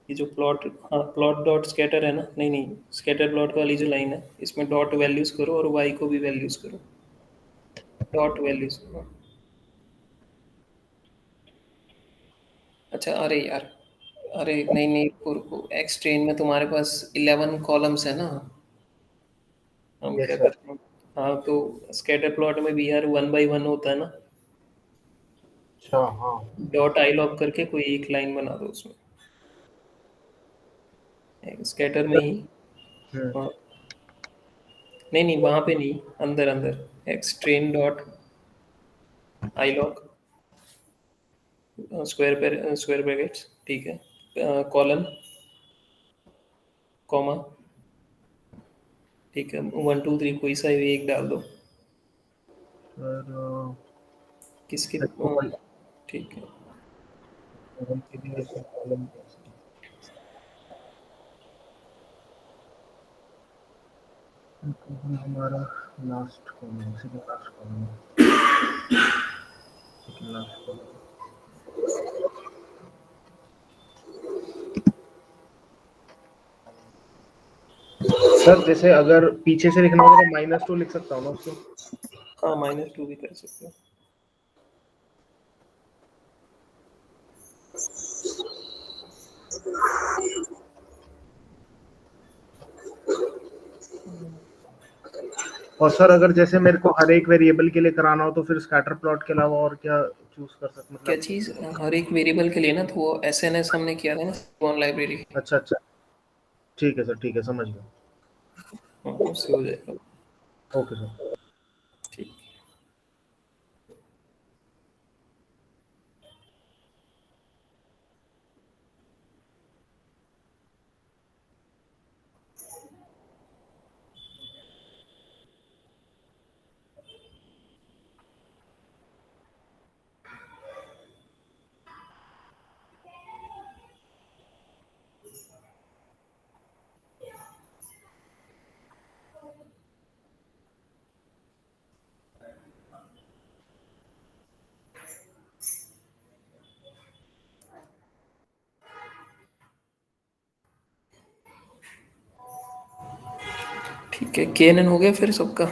S1: ये जो प्लॉट, हाँ, प्लॉट डॉट स्कैटर है ना, नहीं नहीं, स्कैटर प्लॉट वाली जो लाइन है इसमें डॉट वैल्यूज करो और वाई को भी वैल्यूज करो, डॉट वैल्यूज। अच्छा, अरे यार, अरे नहीं नहीं, रुको, एक्स ट्रेन में तुम्हारे पास 11 कॉलम्स है ना? हम
S5: यस
S1: क्या
S5: सर।
S1: करते हैं, हाँ, तो स्कैटर प्लॉट में भी यार 1 by 1 होता है ना,
S5: अच्छा हाँ।
S1: डॉट आई लॉग करके कोई एक लाइन बना दो उसमें, स्कैटर में ही।
S5: हम्म।
S1: हाँ, नहीं नहीं, वहाँ पे नहीं, अंदर अंदर x train dot I log, square brackets, ठीक है, कॉलन, कॉमा, ठीक है, 1 2 3 कोई सा भी एक डाल दो।
S5: सर
S1: किसके
S5: कॉलम
S1: ठीक है,
S5: के लिए सर कॉलम कैसे? हमारा last column, second last column, second last column. Sir जैसे अगर पीछे से लिखना होगा तो -2 लिख सकता हूँ ना उसको?
S1: हाँ, -2 भी कर सकते हो।
S5: और सर अगर जैसे मेरे को हर एक वेरिएबल के लिए कराना हो तो फिर स्कैटर प्लॉट के अलावा और क्या चूज कर सकते,
S1: क्या
S5: मतलब?
S1: चीज़? हर एक वेरिएबल के लिए ना, तो वो एसएनएस हमने किया था ना वन लाइब्रेरी।
S5: अच्छा अच्छा, ठीक है सर, ठीक है, समझ गया।
S1: हाँ, उससे हो जाएगा।
S5: Okay sir.
S1: ठीक। ठीक है, केएनएन हो गया फिर सबका?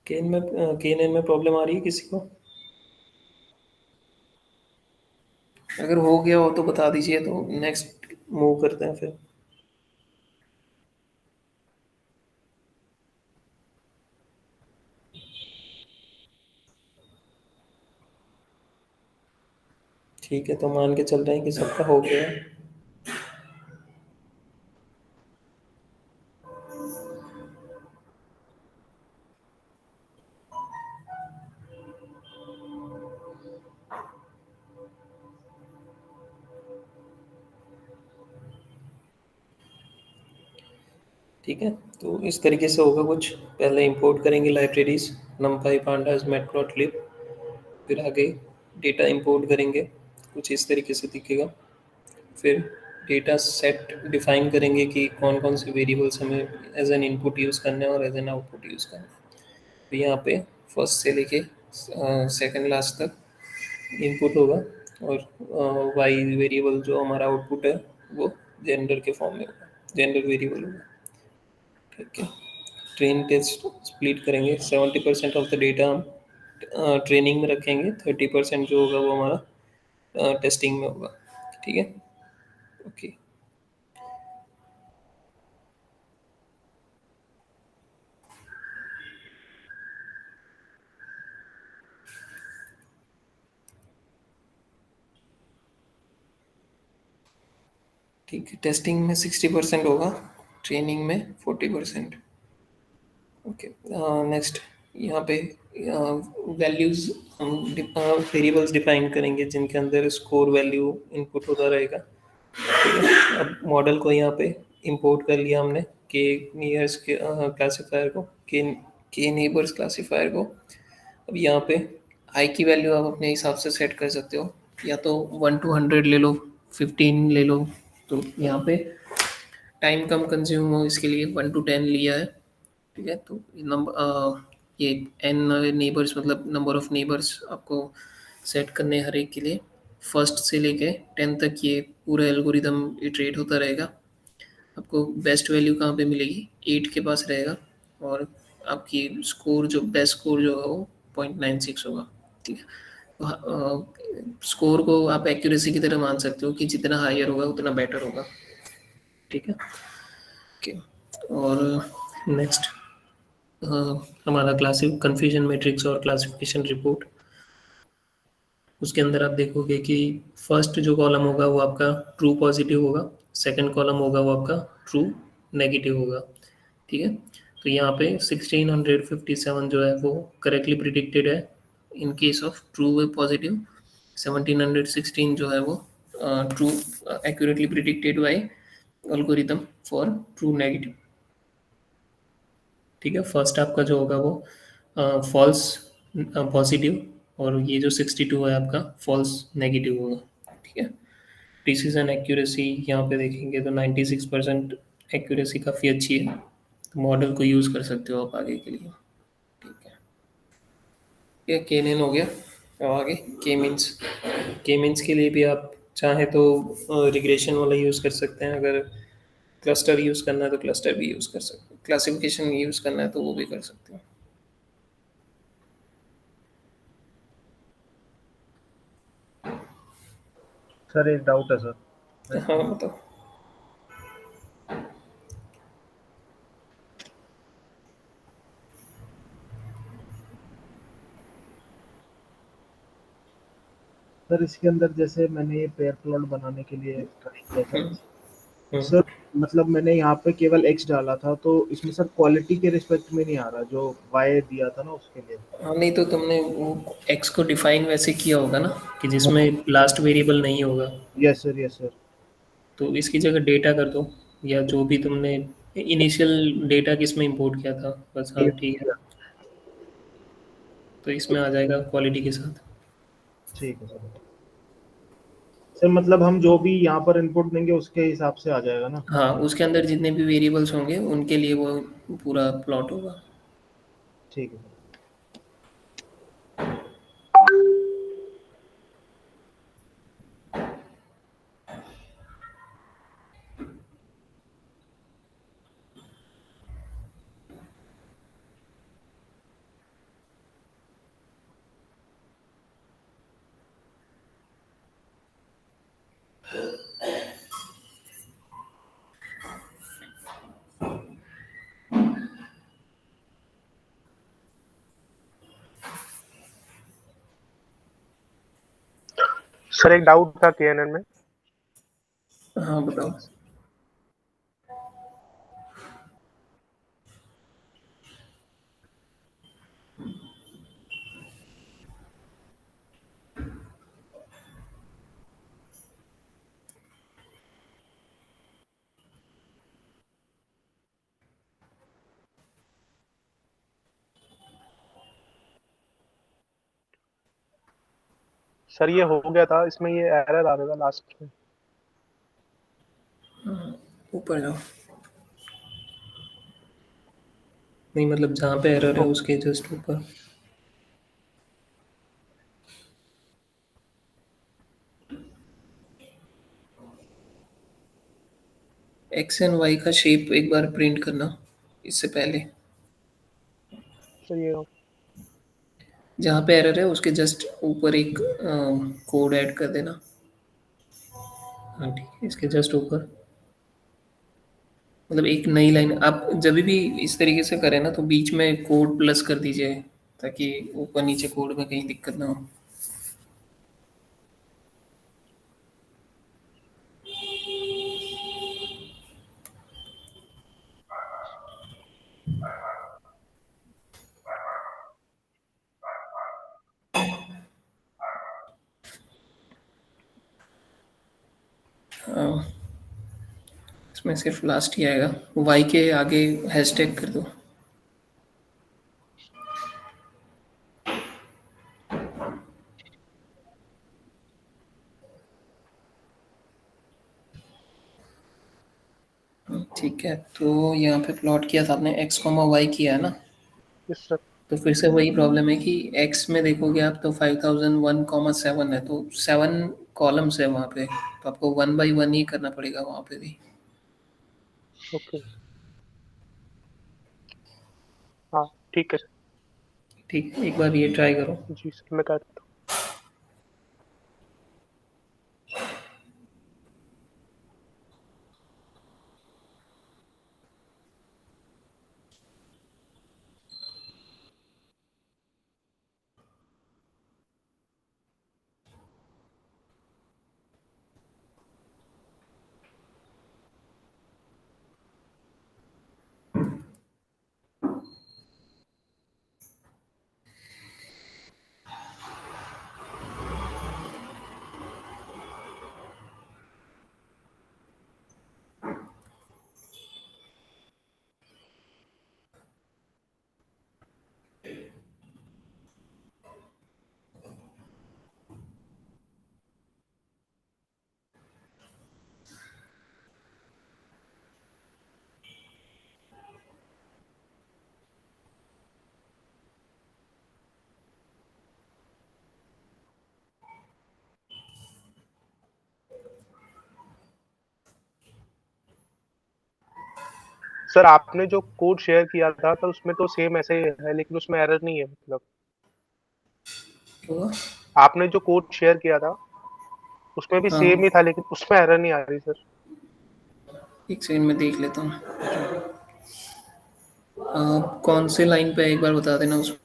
S1: केएनएन में प्रॉब्लम आ रही है किसी को? अगर हो गया हो तो बता दीजिए, तो नेक्स्ट मूव करते हैं फिर। ठीक है, तो मान के चल रहे हैं कि सबका हो गया है। ठीक है, तो इस तरीके से होगा कुछ। पहले इंपोर्ट करेंगे लाइब्रेरीज numpy pandas matplotlib, फिर आगे डेटा इंपोर्ट करेंगे, कुछ इस तरीके से दिखेगा। फिर डेटा सेट डिफाइन करेंगे कि कौन कौन से वेरिएबल्स हमें एज एन इनपुट यूज़ करना है और एज एन आउटपुट यूज़ करना है। तो यहाँ पे फर्स्ट से लेके सेकंड लास्ट तक इनपुट होगा, और वाई वेरिएबल जो हमारा आउटपुट है वो जेंडर के फॉर्म में होगा, जेंडर वेरिएबल होगा। ठीक है, ट्रेन टेस्ट स्प्लिट करेंगे। 70% ऑफ द डेटा हम ट्रेनिंग में रखेंगे, 30% जो होगा वो हमारा टेस्टिंग में होगा। ठीक है, ओके। ठीक है, टेस्टिंग में 60% होगा, ट्रेनिंग में 40%। ओके, नेक्स्ट यहाँ पे वैल्यूज़ हम वेरिएबल्स डिफाइन करेंगे जिनके अंदर स्कोर वैल्यू इनपुट होता रहेगा। ठीक है, अब मॉडल को यहाँ पे इंपोर्ट कर लिया हमने, के नियर्स के क्लासीफायर को, के नेबर्स क्लासीफायर को। अब यहाँ पे आई की वैल्यू आप अपने हिसाब से सेट कर सकते हो, या तो 1 to 100 ले लो, 15 ले लो। तो यहाँ पे टाइम कम कंज्यूम हो इसके लिए 1 to 10 लिया है, ठीक है। तो नंबर ये n नेबर्स मतलब नंबर ऑफ नेबर्स आपको सेट करने हैं हर एक के लिए। फर्स्ट से लेके 10 तक ये पूरा एल्गोरिदम इटरेट होता रहेगा। आपको बेस्ट वैल्यू कहाँ पे मिलेगी, 8 के पास रहेगा, और आपकी स्कोर जो बेस्ट स्कोर जो है वो 0.96 होगा, ठीक है। स्कोर को आप एक्यूरेसी की तरह मान सकते हो कि जितना हायर होगा उतना बेटर होगा, ठीक है। ओके, और नेक्स्ट हमारा क्लासिक कन्फ्यूजन मैट्रिक्स और क्लासिफिकेशन रिपोर्ट। उसके अंदर आप देखोगे कि फर्स्ट जो कॉलम होगा वो आपका ट्रू पॉजिटिव होगा, सेकंड कॉलम होगा वो आपका ट्रू नेगेटिव होगा, ठीक है। तो यहाँ पे 1657 जो है वो करेक्टली प्रिडिक्टेड है in case of true positive, 1716 जो है वो true accurately predicted by algorithm for true negative, ठीक है। फर्स्ट आपका जो होगा वो फॉल्स पॉजिटिव, और ये जो 62 है आपका फॉल्स नेगेटिव होगा, ठीक है। प्रिसीजन एक्यूरेसी यहाँ पे देखेंगे तो 96% एक्यूरेसी काफ़ी अच्छी है, तो मॉडल को यूज़ कर सकते हो आप आगे के लिए, ठीक है। ये केनेन हो गया। अब आगे के मीन्स, के मीन्स के लिए भी आप चाहें तो रिग्रेशन वाला यूज़ कर सकते हैं, अगर क्लस्टर यूज़ करना है तो क्लस्टर भी यूज़ कर सकते हो, क्लासिफिकेशन यूज़ करना है तो वो भी कर सकते हो।
S5: सर एक डाउट है सर।
S1: हाँ बताओ।
S5: सर इसके अंदर जैसे मैंने ये पेयर प्लॉट बनाने के लिए ट्राई किया था,
S1: हम्म।
S5: सर मतलब मैंने यहाँ पे केवल x डाला था, तो इसमें सर क्वालिटी के रिस्पेक्ट में नहीं आ रहा, जो y दिया था ना उसके लिए।
S1: हाँ नहीं तो तुमने वो एक्स को डिफाइन वैसे किया होगा ना कि जिसमें लास्ट वेरिएबल नहीं होगा,
S5: यस सर, यस सर।
S1: तो इसकी जगह डेटा कर दो, या जो भी तुमने इनिशियल डेटा किस में इंपोर्ट किया था, बस। हाँ ठीक है, तो इसमें आ जाएगा क्वालिटी के साथ।
S5: ठीक है सर। सर मतलब हम जो भी यहाँ पर इनपुट देंगे उसके हिसाब से आ जाएगा ना।
S1: हाँ उसके अंदर जितने भी वेरिएबल्स होंगे उनके लिए वो पूरा प्लॉट होगा।
S5: ठीक है सर।
S4: सर एक डाउट था केएनएन में।
S1: हाँ बताओ।
S4: सर ये हो गया था, इसमें ये एरर आ रहा था लास्ट में।
S1: ऊपर जाओ, नहीं मतलब जहाँ पे एरर है उसके जस्ट ऊपर। एक्स एंड वाई का शेप एक बार प्रिंट करना इससे पहले,
S4: सर ये
S1: जहाँ पे एरर है उसके जस्ट ऊपर एक कोड ऐड कर देना। हाँ ठीक है, इसके जस्ट ऊपर मतलब एक नई लाइन आप जब भी इस तरीके से करें ना तो बीच में कोड प्लस कर दीजिए, ताकि ऊपर नीचे कोड में कहीं दिक्कत ना हो। हाँ, इसमें सिर्फ लास्ट ही आएगा, वाई के आगे हैशटैग कर दो। ठीक है, तो यहाँ पे प्लॉट किया था आपने x, y किया है ना,
S4: यस सर।
S1: तो फिर से वही प्रॉब्लम है कि x में देखोगे आप तो 5001,7 है, तो 7 कॉलम्स है वहाँ पे, तो आपको 1 by 1 ही करना पड़ेगा वहाँ पे भी।
S4: ओके, हाँ ठीक है सर।
S1: ठीक है, एक बार ये ट्राई करो।
S4: जी सर, मैं करता हूँ। सर आपने जो कोड शेयर किया था तो उसमें तो सेम ऐसे ही है, लेकिन उसमें एरर नहीं है मतलब।
S1: तो
S4: आपने जो कोड शेयर किया था उसमें भी
S1: हाँ,
S4: सेम ही था, लेकिन उसमें एरर नहीं आ रही सर।
S1: एक सेकंड में देख लेता हूँ। कौन से लाइन पे एक बार बता देना उस।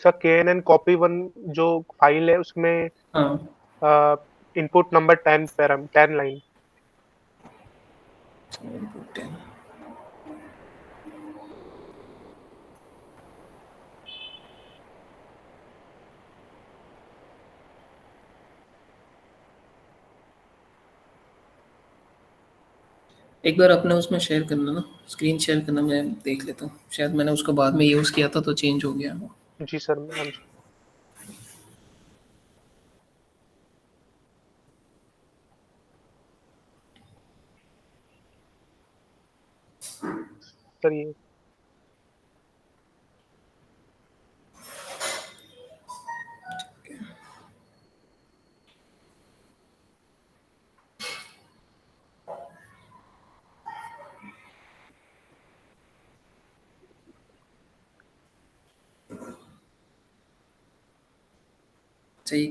S4: सर KNN कॉपी वन जो फाइल है उसमें
S1: हाँ,
S4: इनपुट नंबर 10 लाइन।
S1: एक बार अपने उसमें शेयर करना ना, स्क्रीन शेयर करना, मैं देख लेता हूँ, शायद मैंने उसको बाद में यूज़ किया था तो चेंज हो गया वो।
S4: जी सर, हाँ जी सर। ये
S1: चाहिए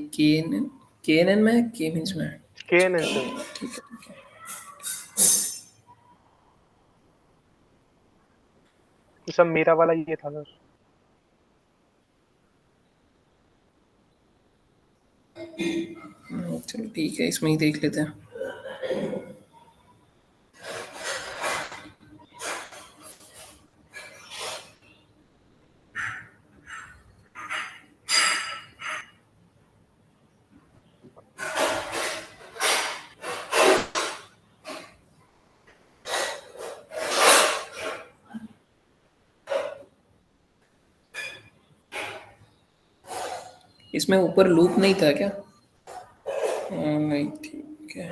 S1: KNN में, के मीन्स में।
S4: KNN sir.
S1: ठीक है, ठीक है।
S4: ये सब मेरा वाला ये था सर।
S1: चलो ठीक है, इसमें ही देख लेते हैं। इसमें ऊपर लूप नहीं था क्या? नहीं, ठीक है।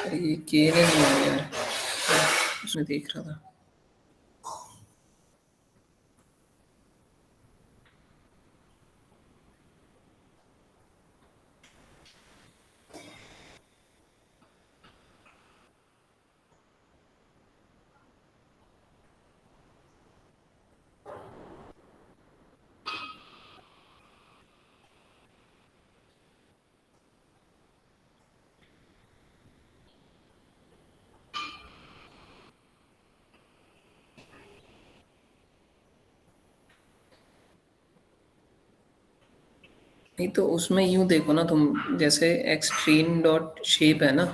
S1: अरे ये KNN नहीं हो गया है, उसमें देख रहा था। नहीं तो उसमें यूं देखो ना तुम, जैसे एक्सट्रीम डॉट शेप है ना,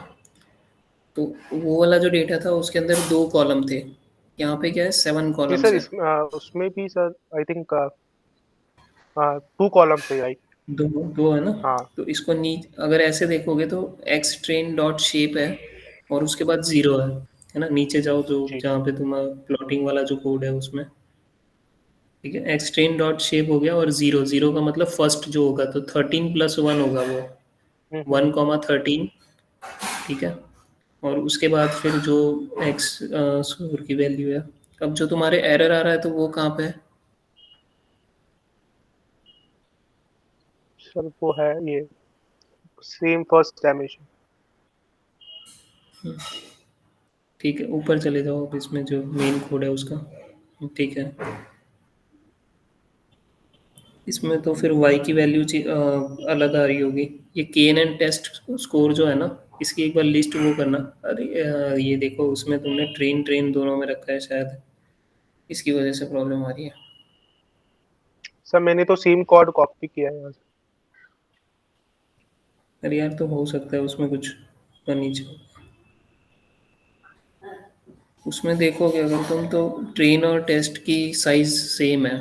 S1: तो वो वाला जो डेटा था उसके अंदर 2 कॉलम थे, यहाँ पे क्या है 7
S4: जी
S1: कॉलम्स
S4: सर,
S1: है।
S4: उसमें भी सर आई थिंक 2 कॉलम थे आई।
S1: दो दो है ना,
S4: हाँ
S1: तो इसको अगर ऐसे देखोगे तो एक्स ट्रेन डॉट शेप है और उसके बाद 0 है ना, नीचे जाओ जो
S4: जी
S1: जहाँ पे तुम्हारा प्लॉटिंग वाला जो कोड है उसमें ठीक है, एक्स ट्रेन डॉट शेप हो गया, और जीरो, जीरो का मतलब फर्स्ट जो होगा, तो 13+1 होगा वो, 1,13, ठीक है। और उसके बाद फिर जो एक्स स्कोर की वैल्यू है, अब जो तुम्हारे एरर आ रहा है तो वो कहाँ पे है?
S4: सर वो है ये सेम फर्स्ट डायमेंशन।
S1: ठीक है, ऊपर चले जाओ अब, इसमें जो मेन कोड है उसका, ठीक है। इसमें तो फिर y की वैल्यू अलग आ रही होगी। ये KNN टेस्ट स्कोर जो है ना, इसकी एक बार लिस्ट वो करना। अरे ये देखो, उसमें तुमने ट्रेन ट्रेन दोनों में रखा है शायद, इसकी वजह से प्रॉब्लम आ रही है।
S4: सर मैंने तो सेम कोड कॉपी किया है यहाँ से।
S1: अरे यार, तो हो सकता है उसमें कुछ नीचे उसमें देखोगे अगर तुम, तो ट्रेन और टेस्ट की साइज सेम है,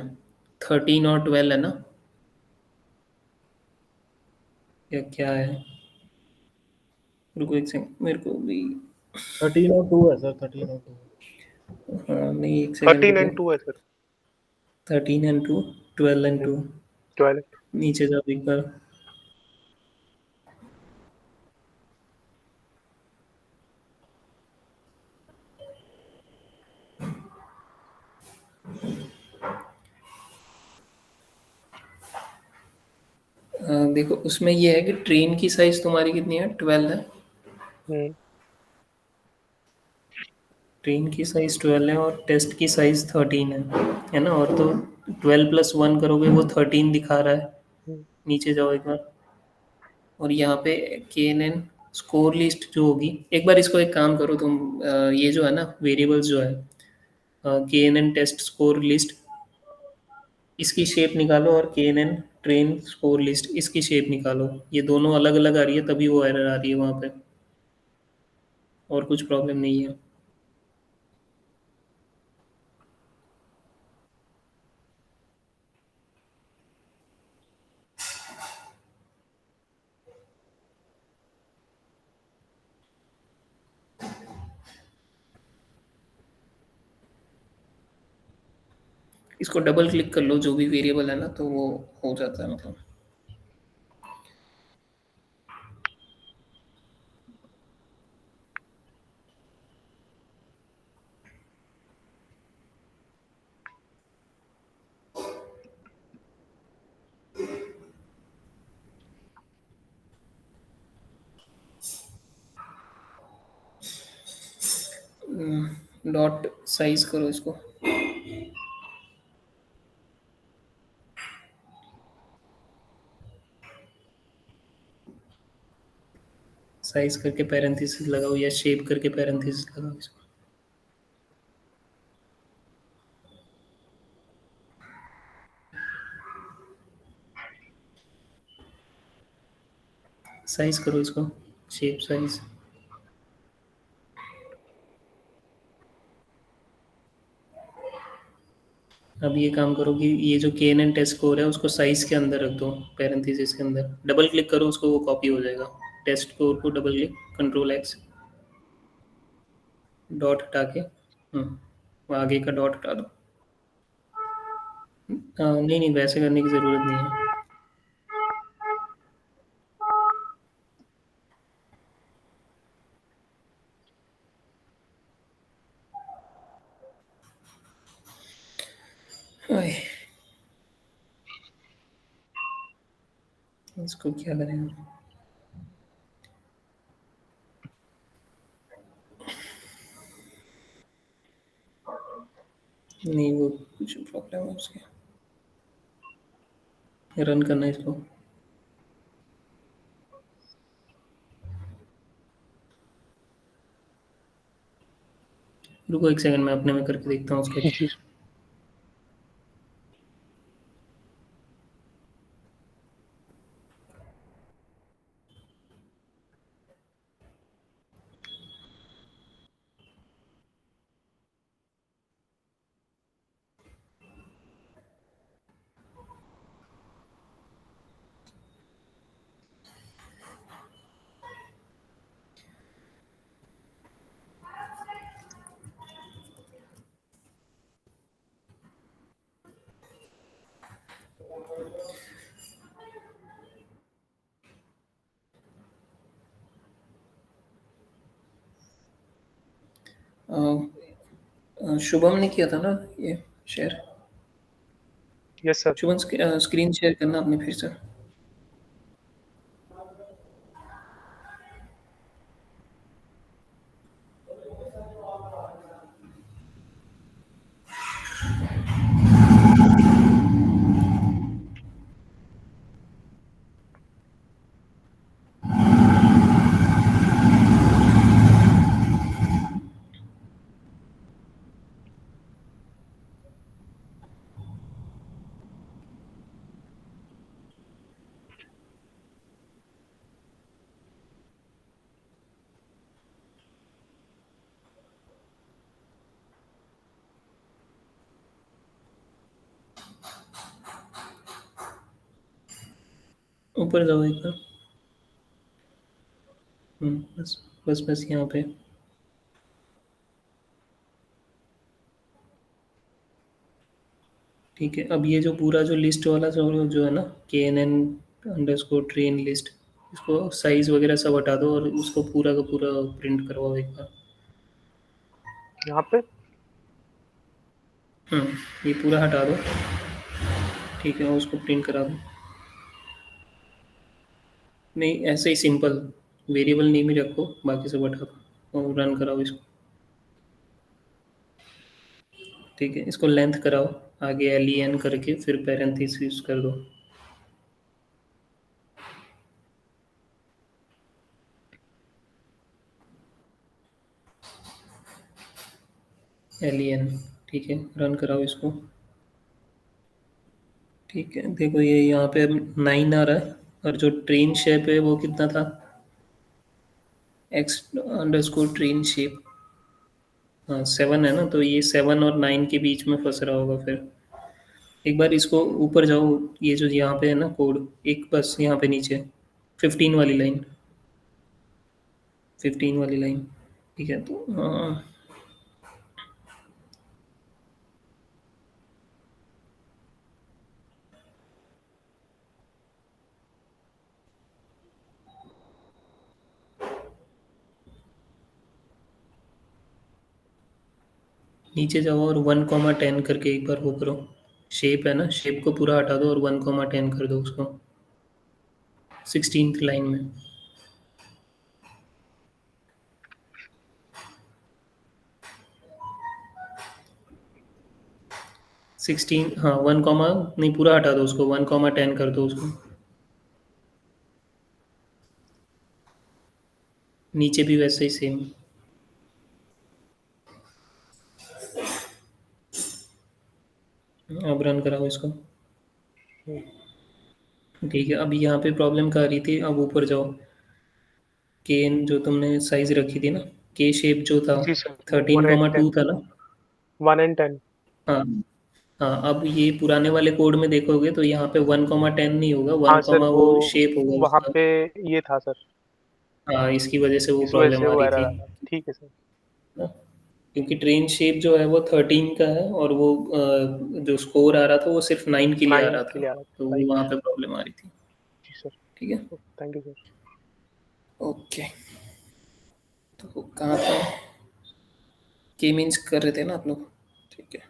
S1: 13 और 12 है ना, या क्या है? रुको एक सेकंड, मेरे को भी।
S5: 13 और 2 है सर, 13 और 2।
S1: हाँ नहीं, एक सेकंड
S4: 13
S1: रुको।
S4: एंड 2 है सर।
S1: 13 and 2, 12 and 2।
S4: 12।
S1: नीचे जाओ एक बार। देखो उसमें ये है कि ट्रेन की साइज तुम्हारी कितनी है, 12 है। ट्रेन की साइज 12 है और टेस्ट की साइज 13 है ना? और तो 12+1 करोगे वो 13 दिखा रहा है। नीचे जाओ एक बार, और यहाँ पे KNN स्कोर लिस्ट जो होगी, एक बार इसको एक काम करो तुम, ये जो है ना वेरिएबल्स जो है, KNN टेस्ट स्कोर लिस्ट, इसकी शेप निकालो, और KNN ट्रेन स्कोर लिस्ट, इसकी शेप निकालो। ये दोनों अलग अलग आ रही है, तभी वो एरर आ रही है वहाँ पे, और कुछ प्रॉब्लम नहीं है। इसको डबल क्लिक कर लो, जो भी वेरिएबल है ना, तो वो हो जाता है मतलब। डॉट साइज करो इसको, साइज करके पैरेंथेसिस लगाओ, या शेप करके पैरेंथेसिस लगाओ इसको। साइज करो इसको, शेप साइज। अब ये काम करो कि ये जो KNN टेस्ट स्कोर है उसको साइज के अंदर रख दो, पैरेंथेसिस के अंदर। डबल क्लिक करो उसको, वो कॉपी हो जाएगा। टेस्ट स्कोर को double click, control X, dot हटा के, वो आगे का डॉट हटा दो। नहीं नहीं, वैसे करने की ज़रूरत नहीं है। आए, इसको क्या करेंगे? नहीं, वो कुछ प्रॉब्लम है उसके, रन करना है इसको। रुको एक सेकंड, मैं अपने में करके देखता हूँ उसका।
S4: जी।
S1: शुभम ने किया था ना ये share.
S4: Yes sir.
S1: Shubham screen share करना आपने फिर से। ऊपर जाओ एक बार। बस बस बस यहाँ पे। ठीक है, अब ये जो पूरा जो लिस्ट वाला जो है ना, KNN _ ट्रेन लिस्ट, इसको साइज वगैरह सब हटा दो और उसको पूरा का पूरा प्रिंट करवाओ एक बार।
S4: यहाँ पे
S1: ये पूरा हटा दो। ठीक है, और उसको प्रिंट करा दो। नहीं, ऐसे ही सिंपल वेरिएबल नेम ही रखो, बाकी सब हटा दो और रन कराओ इसको। ठीक है, इसको लेंथ कराओ आगे LEN करके, फिर पैरेंथेसिस कर दो। LEN। ठीक है, रन कराओ इसको। ठीक है, देखो ये यहाँ पे 9 आ रहा है, और जो ट्रेन शेप है वो कितना था, X _ ट्रेन शेप। हाँ 7 है ना, तो ये 7 और 9 के बीच में फंस रहा होगा। फिर एक बार इसको ऊपर जाओ, ये जो यहाँ पे है ना कोड, एक बस यहाँ पे नीचे 15 वाली लाइन, 15 वाली लाइन। ठीक है, तो नीचे जाओ और 1, 10 करके एक बार वो करो। शेप है ना, शेप को पूरा हटा दो और 1, 10 कर दो उसको 16th लाइन में। सिक्सटीन, हाँ 1, नहीं पूरा हटा दो उसको, 1, 10 कर दो उसको। नीचे भी वैसे ही सेम। अब रन कराओ इसको। ठीक है, अब यहाँ पे प्रॉब्लम क्या आ रही थी, अब ऊपर जाओ। केन जो तुमने साइज रखी थी ना, के शेप जो था
S4: जी सर,
S1: 13, 2 था ना।
S4: 1 and 10।
S1: हाँ हाँ, अब ये पुराने वाले कोड में देखोगे तो यहाँ पे 1, 10 नहीं होगा,
S4: हाँ
S1: 1,
S4: सर, वो
S1: वो शेप होगा
S4: वहाँ
S1: उसका।
S4: पे ये था सर,
S1: हाँ, इसकी वजह से वो
S4: इस वजह
S1: प्रॉब्लम
S4: से
S1: आ
S4: वो
S1: रही
S4: एरर
S1: थी
S4: आ रहा। ठीक है सर।
S1: ना। क्योंकि ट्रेन शेप जो है वो 13 का है, और वो जो स्कोर आ रहा था वो सिर्फ 9 के लिए आ
S4: 9
S1: रहा
S4: के
S1: था,
S4: लिए आ रहा
S1: तो
S4: था,
S1: वो
S4: राइट।
S1: वहाँ पे प्रॉब्लम आ रही थी।
S4: जी सर,
S1: ठीक है,
S4: थैंक यू सर।
S1: ओके। तो कहाँ था, के मीन्स कर रहे थे ना आप लोग। ठीक है,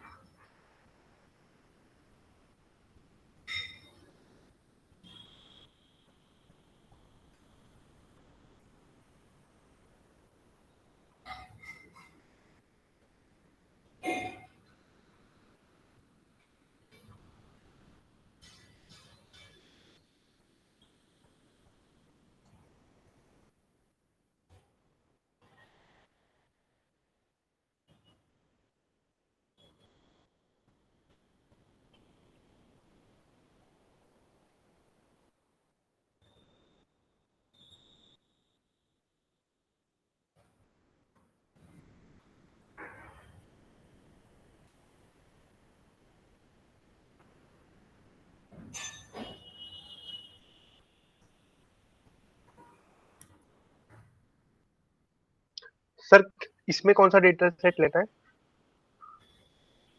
S4: सर इसमें कौन सा डेटा सेट लेना है?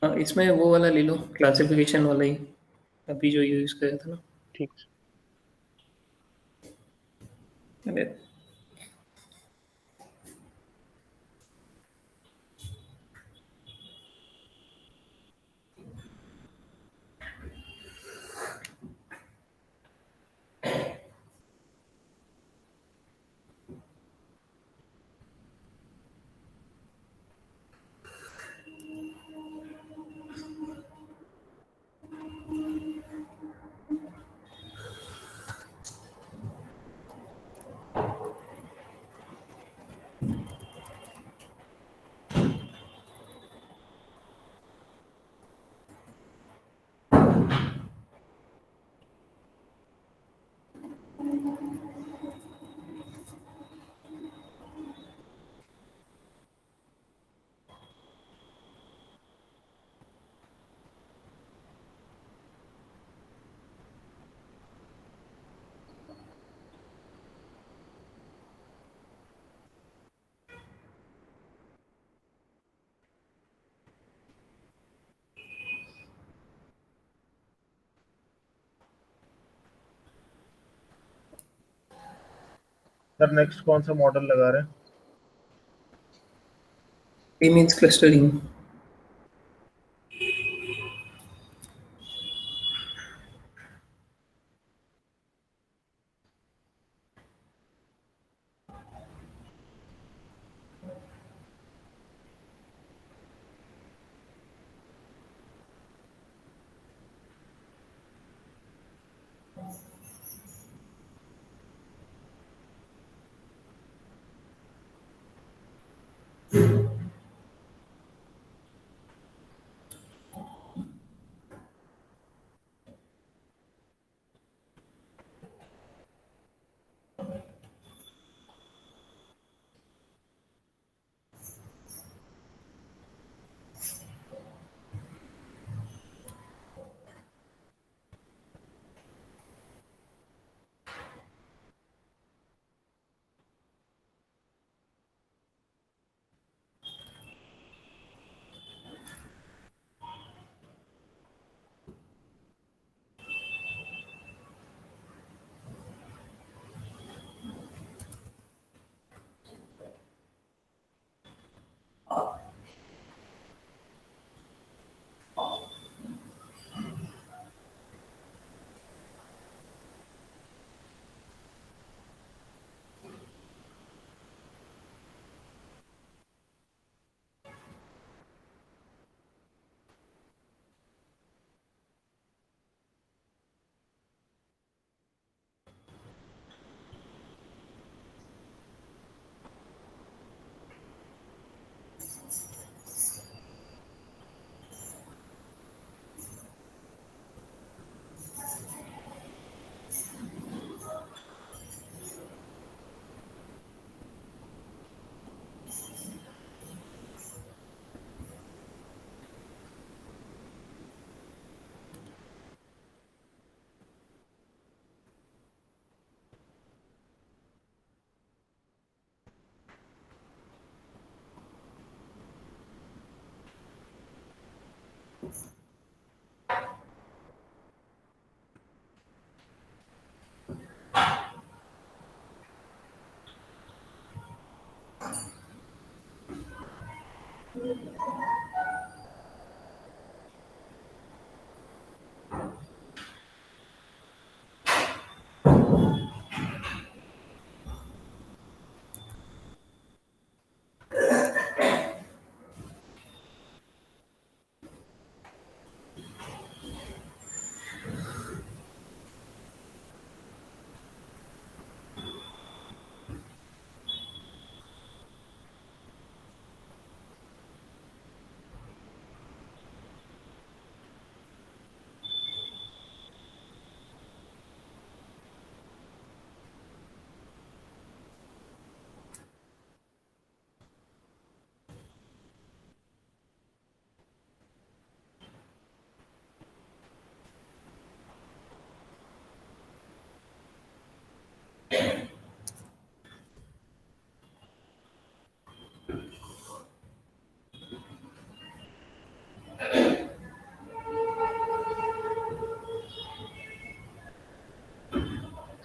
S1: हाँ इसमें वो वाला ले लो, क्लासिफिकेशन वाला ही, अभी जो यूज किया था ना।
S4: ठीक।
S1: अरे
S5: सर नेक्स्ट कौन सा मॉडल लगा रहे हैं?
S1: P means clustering.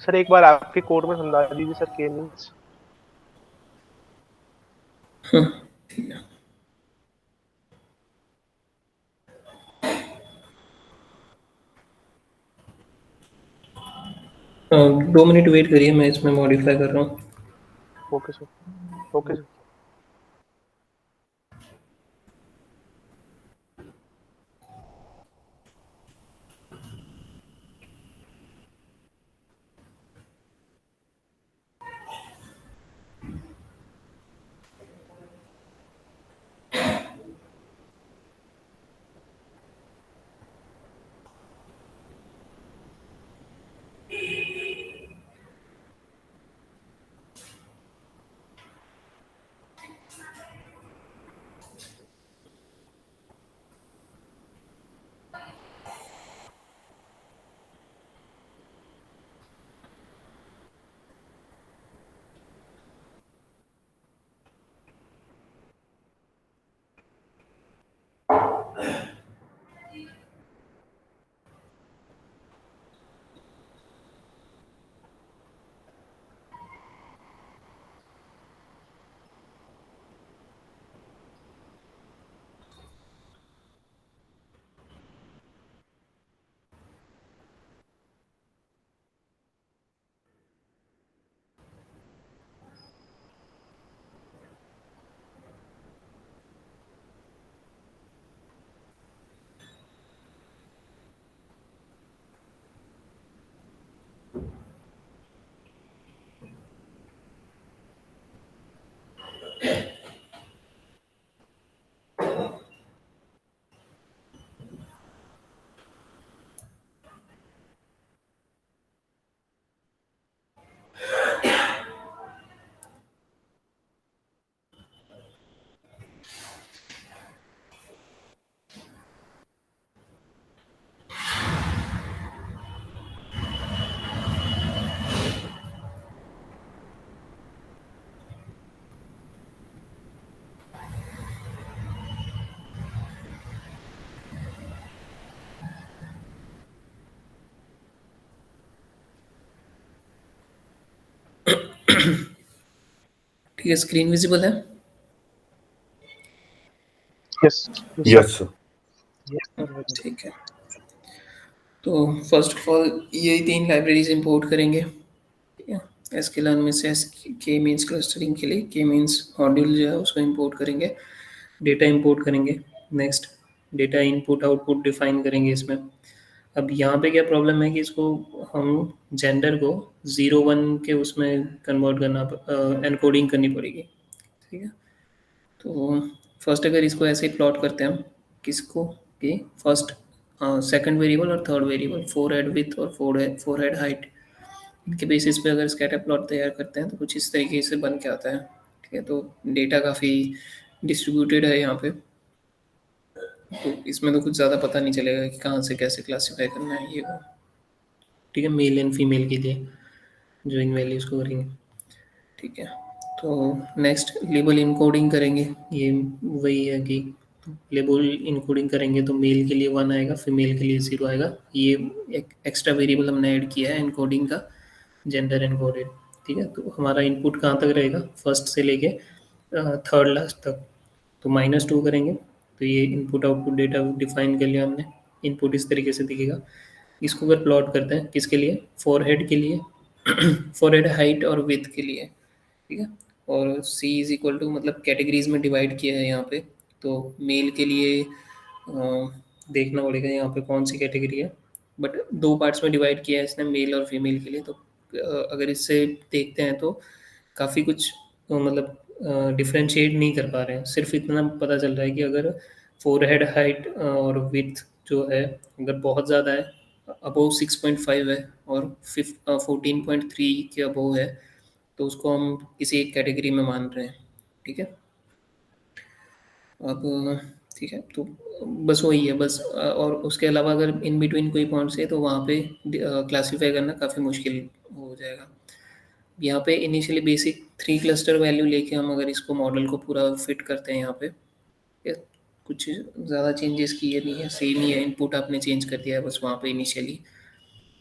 S4: सर एक बार आपके कोड में समझा दीजिए सर के मीन्स।
S1: ठीक है। 2 मिनट वेट करिए, मैं इसमें मॉडिफाई कर रहा हूँ।
S4: Okay sir, okay sir.
S1: ठीक है, स्क्रीन विजिबल है?
S4: Yes
S6: yes sir.
S1: ठीक है, तो फर्स्ट ऑफ ऑल यही 3 लाइब्रेरीज इंपोर्ट करेंगे। ठीक है, एसक्यूएल में से के मीन्स क्लस्टरिंग के लिए के मीन्स मॉड्यूल जो है उसको इंपोर्ट करेंगे, डेटा इंपोर्ट करेंगे। Next data input output define करेंगे इसमें। अब यहाँ पे क्या प्रॉब्लम है कि इसको हम जेंडर को 0 1 के उसमें कन्वर्ट करना, एनकोडिंग करनी पड़ेगी। ठीक है, तो फर्स्ट अगर इसको ऐसे ही प्लॉट करते हैं हम, किसको कि फर्स्ट सेकंड वेरिएबल और थर्ड वेरिएबल, फोरहेड विड्थ और फोरहेड हाइट, इनके बेसिस पे अगर स्कैटर प्लॉट तैयार करते हैं तो कुछ इस तरीके से बन के आता है। ठीक है, तो डेटा काफ़ी डिस्ट्रीब्यूटेड है यहाँ पे, तो इसमें तो कुछ ज़्यादा पता नहीं चलेगा कि कहाँ से कैसे क्लासीफाई करना है ये वो। ठीक है, मेल एंड फीमेल के लिए जो इन वैल्यूज़ को करेंगे। ठीक है, तो नेक्स्ट लेबल इनकोडिंग करेंगे। ये वही है कि लेबल इनकोडिंग करेंगे तो मेल के लिए 1 आएगा, फीमेल के लिए 0 आएगा। ये एक एक्स्ट्रा वेरिएबल हमने ऐड किया है इनकोडिंग का, जेंडर एनकोडेड। ठीक है, तो हमारा इनपुट कहाँ तक रहेगा, फर्स्ट से लेके थर्ड लास्ट तक। तो -2 करेंगे तो ये इनपुट आउटपुट डेटा डिफाइन कर लिया हमने। इनपुट इस तरीके से दिखेगा। इसको अगर प्लॉट करते हैं किसके लिए, फोरहेड के लिए फोरहेड हाइट और विड्थ के लिए। ठीक है, और C इज इक्वल टू मतलब कैटेगरीज में डिवाइड किया है यहाँ पे। तो मेल के लिए देखना पड़ेगा यहाँ पे कौन सी कैटेगरी है, बट 2 पार्ट्स में डिवाइड किया है इसने, मेल और फीमेल के लिए। तो अगर इससे देखते हैं तो काफ़ी कुछ मतलब डिफ्रेंशिएट नहीं कर पा रहे हैं। सिर्फ इतना पता चल रहा है कि अगर फोरहेड हाइट और विड्थ जो है अगर बहुत ज़्यादा है, अबोव 6.5 है और 14.3 के अबोव है, तो उसको हम किसी एक कैटेगरी में मान रहे हैं। ठीक है, अब ठीक है, तो बस वही है बस। और उसके अलावा अगर इन बिटवीन कोई पॉइंट्स है तो वहाँ पे क्लासीफाई करना काफ़ी मुश्किल हो जाएगा। यहाँ पे इनिशियली बेसिक 3 क्लस्टर वैल्यू लेके हम अगर इसको मॉडल को पूरा फिट करते हैं यहाँ पे, ये कुछ ज़्यादा चेंजेस किए नहीं है, सेम ही है। इनपुट आपने चेंज कर दिया है बस वहाँ पे इनिशियली।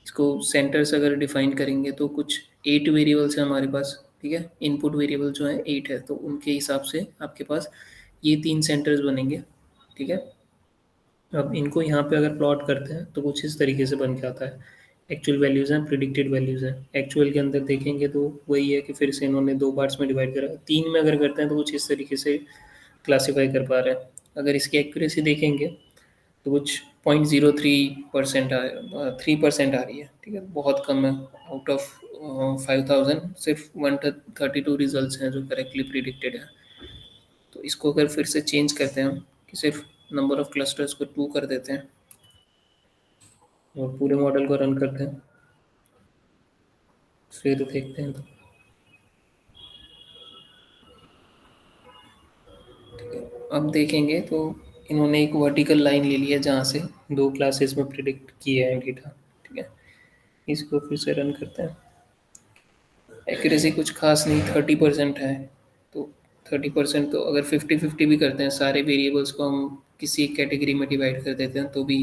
S1: इसको सेंटर्स अगर डिफाइन करेंगे तो कुछ 8 वेरिएबल्स हैं हमारे पास, ठीक है। इनपुट वेरिएबल जो है 8 है, तो उनके हिसाब से आपके पास ये 3 सेंटर्स बनेंगे, ठीक है। अब इनको यहाँ पे अगर प्लॉट करते हैं तो कुछ इस तरीके से बन के आता है। एक्चुअल वैल्यूज़ हैं, प्रिडिक्टेड वैल्यूज़ हैं। एक्चुअल के अंदर देखेंगे तो वही है कि फिर से इन्होंने 2 पार्ट्स में डिवाइड करा। 3 में अगर करते हैं तो कुछ इस तरीके से क्लासीफाई कर पा रहे हैं। अगर इसकी एक्यूरेसी देखेंगे तो कुछ 0.03% 3% आ रही है, ठीक है, बहुत कम है। आउट ऑफ 5000 सिर्फ 132 रिजल्ट्स हैं जो करेक्टली प्रिडिक्टेड है। तो इसको अगर फिर से चेंज करते हैं हम कि सिर्फ नंबर ऑफ क्लस्टर्स को 2 कर देते हैं और पूरे मॉडल को रन करते हैं, फिर देखते हैं। तो अब देखेंगे तो इन्होंने एक वर्टिकल लाइन ले लिया जहाँ से 2 क्लासेस में प्रिडिक्ट किया है डेटा, ठीक है। इसको फिर से रन करते हैं। एक्यूरेसी कुछ खास नहीं, 30% है। तो 30% तो अगर 50-50 भी करते हैं, सारे वेरिएबल्स को हम किसी एक कैटेगरी में डिवाइड कर देते हैं तो भी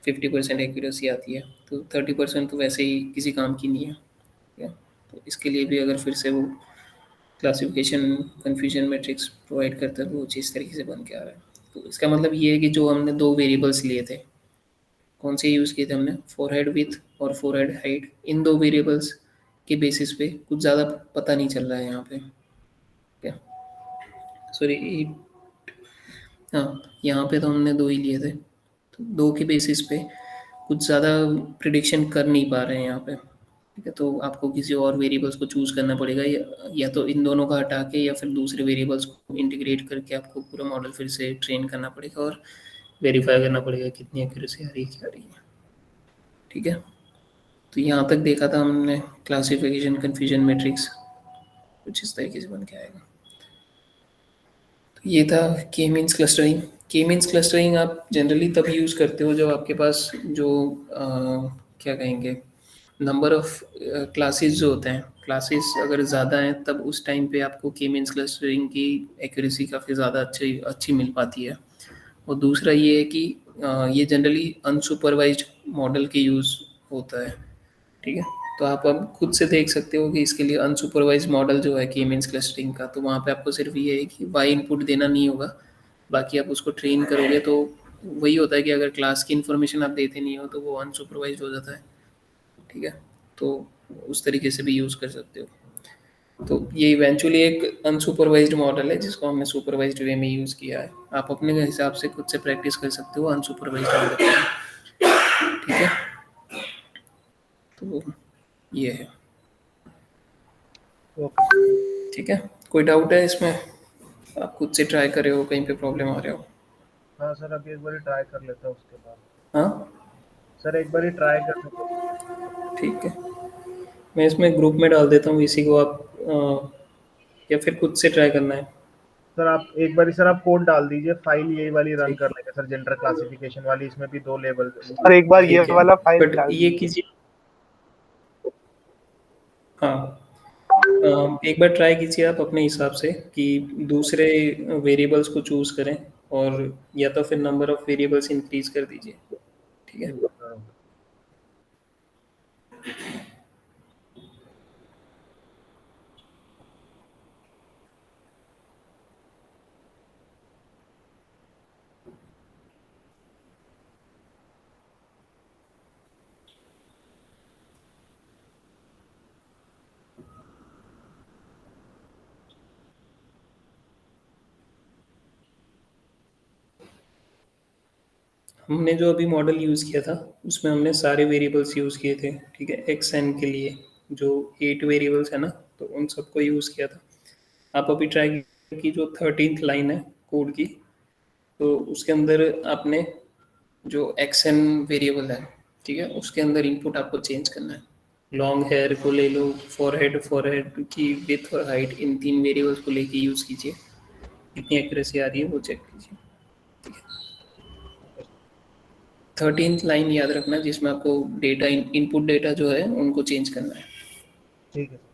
S1: 50% एक्यूरेसी आती है। तो 30% तो वैसे ही किसी काम की नहीं है, ठीक है। तो इसके लिए भी अगर फिर से वो क्लासिफिकेशन कन्फ्यूजन मैट्रिक्स प्रोवाइड करता है तो वो चीज़ तरीके से बन के आ रहा है। तो इसका मतलब ये है कि जो हमने 2 वेरिएबल्स लिए थे, कौन से यूज़ किए थे हमने, फोरहेड विथ और फोरहेड हाइट, इन 2 वेरिएबल्स के बेसिस पे कुछ ज़्यादा पता नहीं चल रहा है यहाँ पे, क्या सॉरी, हाँ, यहाँ पे तो हमने 2 ही लिए थे, तो 2 के बेसिस पे कुछ ज़्यादा प्रिडिक्शन कर नहीं पा रहे हैं यहाँ पे, ठीक है। तो आपको किसी और वेरिएबल्स को चूज़ करना पड़ेगा, या तो इन दोनों का हटा के या फिर दूसरे वेरिएबल्स को इंटीग्रेट करके आपको पूरा मॉडल फिर से ट्रेन करना पड़ेगा और वेरीफाई करना पड़ेगा कितनी एक्यूरेसी आ रही है, क्या आ रही है, ठीक है। तो यहाँ तक देखा था हमने क्लासिफिकेशन कन्फ्यूजन मैट्रिक्स, कुछ इस तरीके से बन के आएगा। तो ये था के मीन्स क्लस्टरिंग। के मीन्स क्लस्टरिंग आप जनरली तब यूज़ करते हो जब आपके पास जो क्या कहेंगे, नंबर ऑफ क्लासेस जो होते हैं, क्लासेस अगर ज़्यादा हैं तब उस टाइम पे आपको के मीन्स क्लस्टरिंग की एक्यूरेसी काफ़ी ज़्यादा अच्छी अच्छी मिल पाती है। और दूसरा ये है कि ये जनरली अनसुपरवाइज्ड मॉडल के यूज़ होता है, ठीक है। तो आप अब खुद से देख सकते हो कि इसके लिए अनसुपरवाइज्ड मॉडल जो है के मीन्स क्लस्टरिंग का, तो वहाँ पे आपको सिर्फ ये है कि वाई इनपुट देना नहीं होगा, बाकी आप उसको ट्रेन करोगे तो वही होता है कि अगर क्लास की इन्फॉर्मेशन आप देते नहीं हो तो वो अनसुपरवाइज्ड हो जाता है, ठीक है। तो उस तरीके से भी यूज़ कर सकते हो। तो ये इवेंचुअली एक अनसुपरवाइज्ड मॉडल है जिसको हमने सुपरवाइज्ड वे में यूज़ किया है। आप अपने हिसाब से खुद से प्रैक्टिस कर सकते हो अनसुपरवाइज्ड मॉडल, ठीक है। तो ये है,
S5: ओके।
S1: ठीक है। कोई डाउट है इसमें, आप खुद से ट्राई करे हो, कहीं पे प्रॉब्लम आ रहे हो?
S5: हाँ सर, अभी एक बार ट्राई कर लेता हूँ उसके बाद।
S1: हाँ,
S5: सर एक बार ट्राई कर लेता हूँ।
S1: ठीक है। मैं इसमें ग्रुप में डाल देता हूँ इसी को, आप या फिर खुद से ट्राई करना है?
S5: सर आप एक बार सर आप कोड डाल दीजिए, फाइल यही वाली रन
S1: ठीक
S5: कर
S1: है,
S5: लेंगे सर, जेंडर क्लासिफिकेशन वाली, इसमें भी 2 लेवल।
S4: और एक बार ये
S1: ठीक है,
S4: वाला फाइल
S1: बट
S4: डाल
S1: ये
S4: दीजिए।
S1: कीजिए, हाँ, एक बार ट्राई कीजिए आप अपने हिसाब से कि दूसरे वेरिएबल्स को चूज़ करें और या तो फिर नंबर ऑफ वेरिएबल्स इंक्रीज कर दीजिए, ठीक है। हमने जो अभी मॉडल यूज़ किया था उसमें हमने सारे वेरिएबल्स यूज़ किए थे, ठीक है। एक्स एन के लिए जो 8 वेरिएबल्स है ना, तो उन सबको यूज़ किया था। आप अभी ट्राई की जो 13th लाइन है कोड की, तो उसके अंदर आपने जो एक्स एन वेरिएबल है, ठीक है, उसके अंदर इनपुट आपको चेंज करना है। लॉन्ग हेयर को ले लो, फॉरहेड की विथ और हाइट, इन 3 वेरिएबल्स को लेके यूज़ कीजिए, कितनी एक्यूरेसी आ रही है वो चेक कीजिए। 13th लाइन याद रखना जिसमें आपको डेटा इनपुट डेटा जो है उनको चेंज करना है।
S5: ठीक है।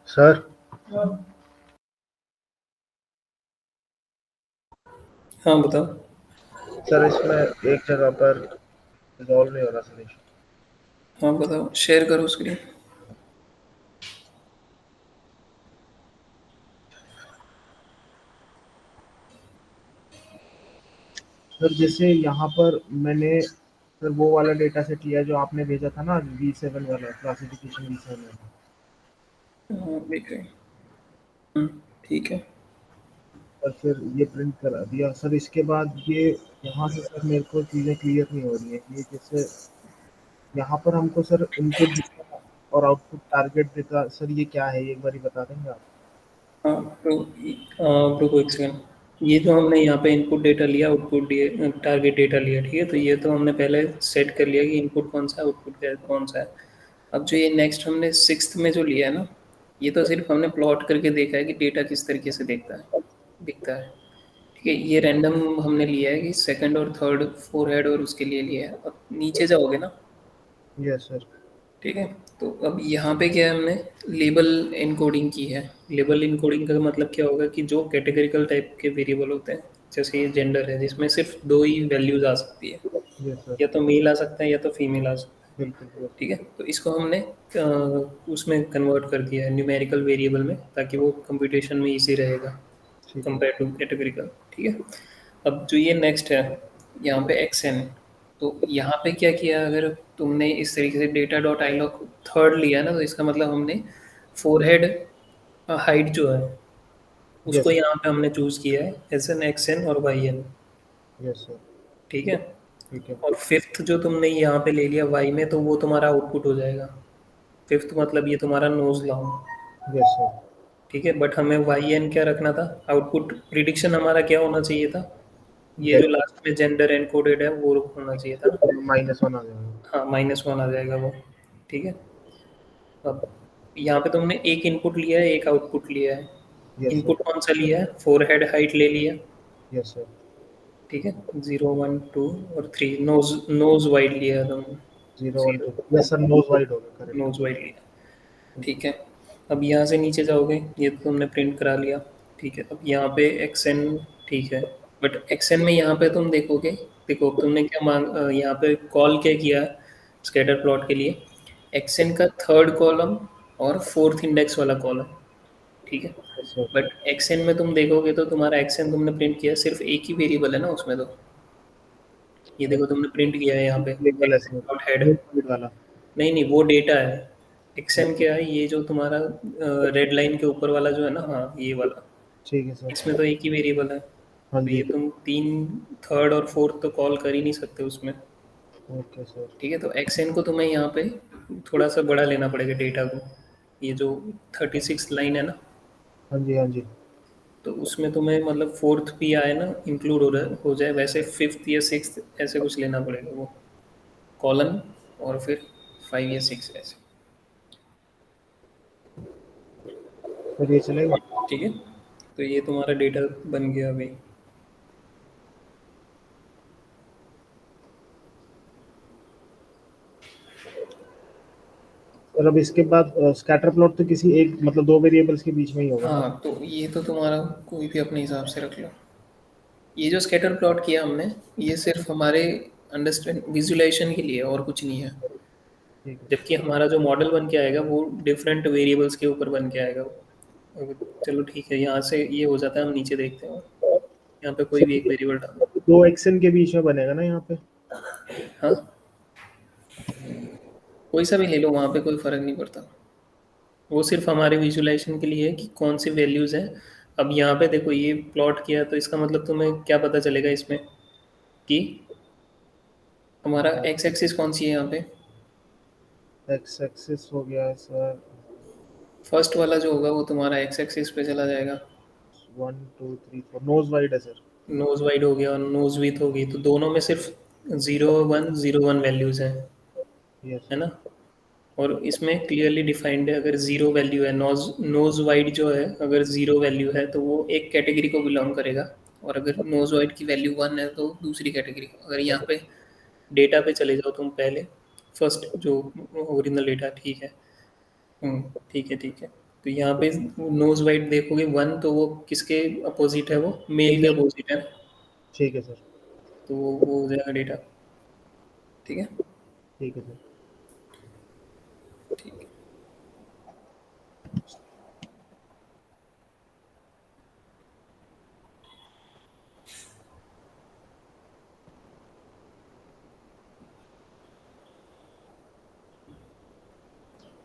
S5: सर
S1: हाँ बताओ।
S5: सर इसमें एक जगह पर रिजॉल्व नहीं हो रहा सर issue।
S1: हाँ बताओ, शेयर करो स्क्रीन।
S5: सर जैसे यहाँ पर मैंने सर वो वाला डेटा सेट लिया जो आपने भेजा था ना V7 वाला क्लासिफिकेशन V7 वाला,
S1: हाँ देख रहे हैं। ठीक है।
S5: और फिर ये प्रिंट करा दिया सर। इसके बाद ये यहाँ से सर मेरे को चीज़ें क्लियर नहीं हो रही है कि ये जैसे यहाँ पर हमको सर इनपुट डेटा और आउटपुट टारगेट डेटा, सर ये क्या है, ये एक बार बता देंगे आप?
S1: हाँ तो रुको एक सेकंड। ये जो हमने यहाँ पे इनपुट डेटा लिया, आउटपुट टारगेट डेटा लिया, ठीक है, तो ये तो हमने पहले सेट कर लिया कि इनपुट कौन सा है, आउटपुट कौन सा है। अब जो ये नेक्स्ट हमने सिक्स्थ में जो लिया है ना, ये तो सिर्फ हमने प्लॉट करके देखा है कि डेटा किस तरीके से दिखता है। ठीक है, ये रैंडम हमने लिया है कि सेकंड और थर्ड फोर हेड और उसके लिए लिया है। अब नीचे जाओगे ना,
S5: यस सर।
S1: ठीक है, तो अब यहाँ पे क्या है, हमने लेबल इनकोडिंग की है। लेबल इनकोडिंग का मतलब क्या होगा कि जो कैटेगरिकल टाइप के वेरिएबल होते हैं, जैसे ये जेंडर है जिसमें सिर्फ दो ही वैल्यूज आ सकती है,
S5: यस सर।
S1: या तो मेल आ सकता है या तो फीमेल आ सकता है।
S5: बिल्कुल बिल्कुल।
S1: ठीक है, तो इसको हमने उसमें कन्वर्ट कर दिया है न्यूमेरिकल वेरिएबल में, ताकि वो कंप्यूटेशन में इजी रहेगा
S5: ठीक है।
S1: Compare to categorical. ठीक है, अब जो ये नेक्स्ट है यहाँ पे एक्सएन, तो यहाँ पे क्या किया, अगर तुमने इस तरीके से data dot I log third लिया ना, तो इसका मतलब हमने फोरहेड हाइट जो है उसको
S5: यस
S1: यहाँ पे हमने चूज़ किया है एज एन एक्सएन और वाई एन।
S5: Yes sir.
S1: ठीक है,
S5: ठीक है।
S1: और फिफ्थ जो तुमने यहाँ पे ले लिया वाई में, तो वो तुम्हारा आउटपुट हो जाएगा। फिफ्थ मतलब ये तुम्हारा नोज लॉन्ग।
S5: Yes sir.
S1: ठीक है, बट हमें वाई एन क्या रखना था, आउटपुट प्रिडिक्शन हमारा क्या होना चाहिए था, ये जो लास्ट में जेंडर एनकोडेड है वो होना चाहिए था ना।
S5: -1 आ जाएगा।
S1: हाँ -1 आ जाएगा वो। ठीक है, अब यहाँ पे तुमने एक इनपुट लिया है, एक आउटपुट लिया है।
S5: Yes
S1: input
S5: sir.
S1: कौन सा लिया है, फोरहेड हाइट ले लिया।
S5: Yes sir.
S1: ठीक है, 0 1 2 और 3, नोज नोज वाइड लिया है तुमने।
S5: 0 1
S1: 0
S5: 2 यस सर, नोज वाइड हो गया, करेक्ट।
S1: नोज वाइड लिया। ठीक है, अब यहाँ से नीचे जाओगे, ये तो तुमने प्रिंट करा लिया। ठीक है, अब यहाँ पे एक्सएन, ठीक है, बट एक्सएन में यहाँ पे तुम देखोगे, देखो तुमने क्या यहाँ पे कॉल क्या किया स्कैटर प्लॉट के लिए, एक्सएन का थर्ड कॉलम और फोर्थ इंडेक्स वाला कॉलम। ठीक है,
S5: यस सर।
S1: बट एक्सएन में तुम देखोगे तो तुम्हारा एक्सएन तुमने प्रिंट किया सिर्फ एक ही वेरिएबल है ना उसमें, तो ये देखो तुमने प्रिंट किया है यहाँ पे
S5: लेबल है
S1: X N
S5: sir,
S1: dot head.
S5: Nose wide वाला।
S1: नहीं नहीं, वो डेटा है। एक्सएन क्या है, ये जो तुम्हारा रेड लाइन के ऊपर वाला जो है ना, हाँ ये वाला,
S5: ठीक है सर।
S1: इसमें तो एक ही वेरिएबल है,
S5: हाँ
S1: तो
S5: जी।
S1: ये तुम तीन थर्ड और फोर्थ तो कॉल कर ही नहीं सकते उसमें।
S5: Okay sir.
S1: ठीक है, तो एक्सएन को तुम्हें यहाँ पे थोड़ा सा बड़ा लेना पड़ेगा डेटा को। ये जो 36 लाइन है ना,
S5: हाँ जी हाँ जी।
S1: तो उसमें तुम्हें मतलब फोर्थ भी आए ना, इंक्लूड हो जाए, वैसे फिफ्थ या सिक्स्थ ऐसे कुछ लेना पड़ेगा वो कॉलन, और फिर 5 या 6 ऐसे।
S5: सर ये चलेगा?
S1: ठीक है, तो ये तुम्हारा डेटा बन गया अभी।
S5: और अब इसके बाद स्कैटर प्लॉट तो किसी एक मतलब दो वेरिएबल्स के बीच में ही होगा ना?
S1: हाँ, तो ये तो तुम्हारा कोई भी अपने हिसाब से रख लो। ये जो स्कैटर प्लॉट किया हमने, ये सिर्फ हमारे अंडरस्टैंड विजुलाइजेशन के लिए, और कुछ नहीं है।
S5: ठीक है।
S1: जबकि हमारा जो मॉडल बन के आएगा वो डिफरेंट वेरिएबल्स के ऊपर बन के आएगा। चलो ठीक है, यहाँ से ये हो जाता है, हम नीचे देखते हैं। यहाँ पे कोई भी एक
S5: सर
S1: वेरिएबल डालो।
S5: दो एक्शन के बीच में बनेगा ना यहाँ पे?
S1: हाँ, कोई सा भी ले लो, वहाँ पे कोई फ़र्क नहीं पड़ता। वो सिर्फ हमारे विजुलाइजेशन के लिए है कि कौन सी वैल्यूज़ हैं। अब यहाँ पे देखो, ये प्लॉट किया, तो इसका मतलब तुम्हें क्या पता चलेगा इसमें कि हमारा एक्स एक्सिस कौन सी है यहाँ पे।
S5: एक्स एक्सिस हो गया है सर,
S1: फर्स्ट वाला जो होगा वो तुम्हारा एक्स एक्सिस पे चला जाएगा।
S5: 1 2 3 4 नोज वाइड है सर।
S1: नोज वाइड हो गया और नोज विथ होगी, तो दोनों में सिर्फ 0 1 0 1 वैल्यूज़ हैं,
S5: यस
S1: है ना। और इसमें क्लियरली डिफाइंड है, अगर ज़ीरो वैल्यू है, नोज वाइड जो है अगर ज़ीरो वैल्यू है तो वो एक कैटेगरी को बिलोंग करेगा, और अगर नोज वाइड की वैल्यू 1 है तो दूसरी कैटेगरी को। अगर यहाँ पे डेटा पे चले जाओ तुम पहले, फर्स्ट जो ओरिजिनल डेटा, ठीक है, ठीक है ठीक है, तो यहाँ पे नोज वाइड देखोगे 1, तो वो किसके अपोजिट है, वो मेल के अपोजिट है,
S5: ठीक है सर।
S1: तो वो हो जाएगा डेटा। ठीक है।
S5: ठीक है सर।
S1: ठीक है।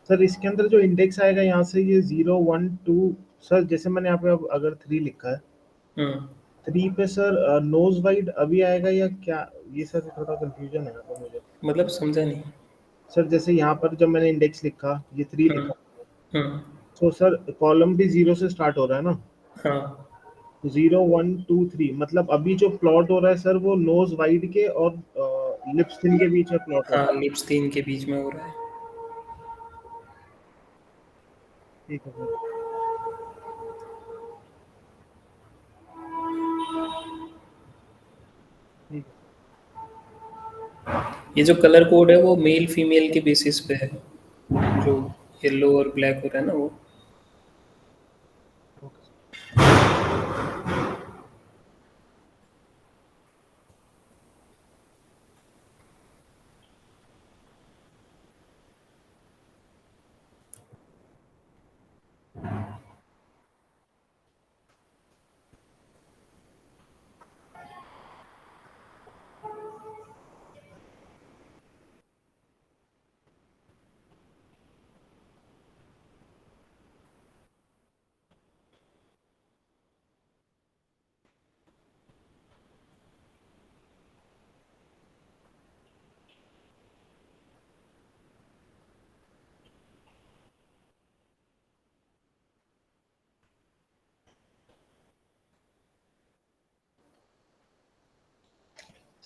S5: सर इसके अंदर जो इंडेक्स आएगा यहाँ से, ये 0 1 2, सर जैसे मैंने यहाँ पे अब अगर 3 लिखा है,
S1: हम्म
S5: 3 पे सर नोज वाइड अभी आएगा या क्या? ये सर थोड़ा कंफ्यूजन है यहाँ पे मुझे।
S1: मतलब समझा नहीं।
S5: सर जैसे यहाँ पर जब मैंने इंडेक्स लिखा, ये 3
S1: हम्म
S5: लिखा,
S1: हम्म
S5: तो सर कॉलम भी 0 से स्टार्ट हो रहा है ना?
S1: हाँ
S5: 0 1 2 3, मतलब अभी जो प्लॉट हो रहा है सर, वो नोज वाइड के और लिप्स थिन के बीच में प्लॉट हो
S1: हाँ,
S5: रहा है।
S1: लिप्स 3 के बीच में हो रहा है।
S5: ठीक है सर। ठीक है।
S1: ये जो कलर कोड है वो मेल फीमेल के बेसिस पे है, जो येलो और ब्लैक हो रहा है ना वो।
S5: Okay sir.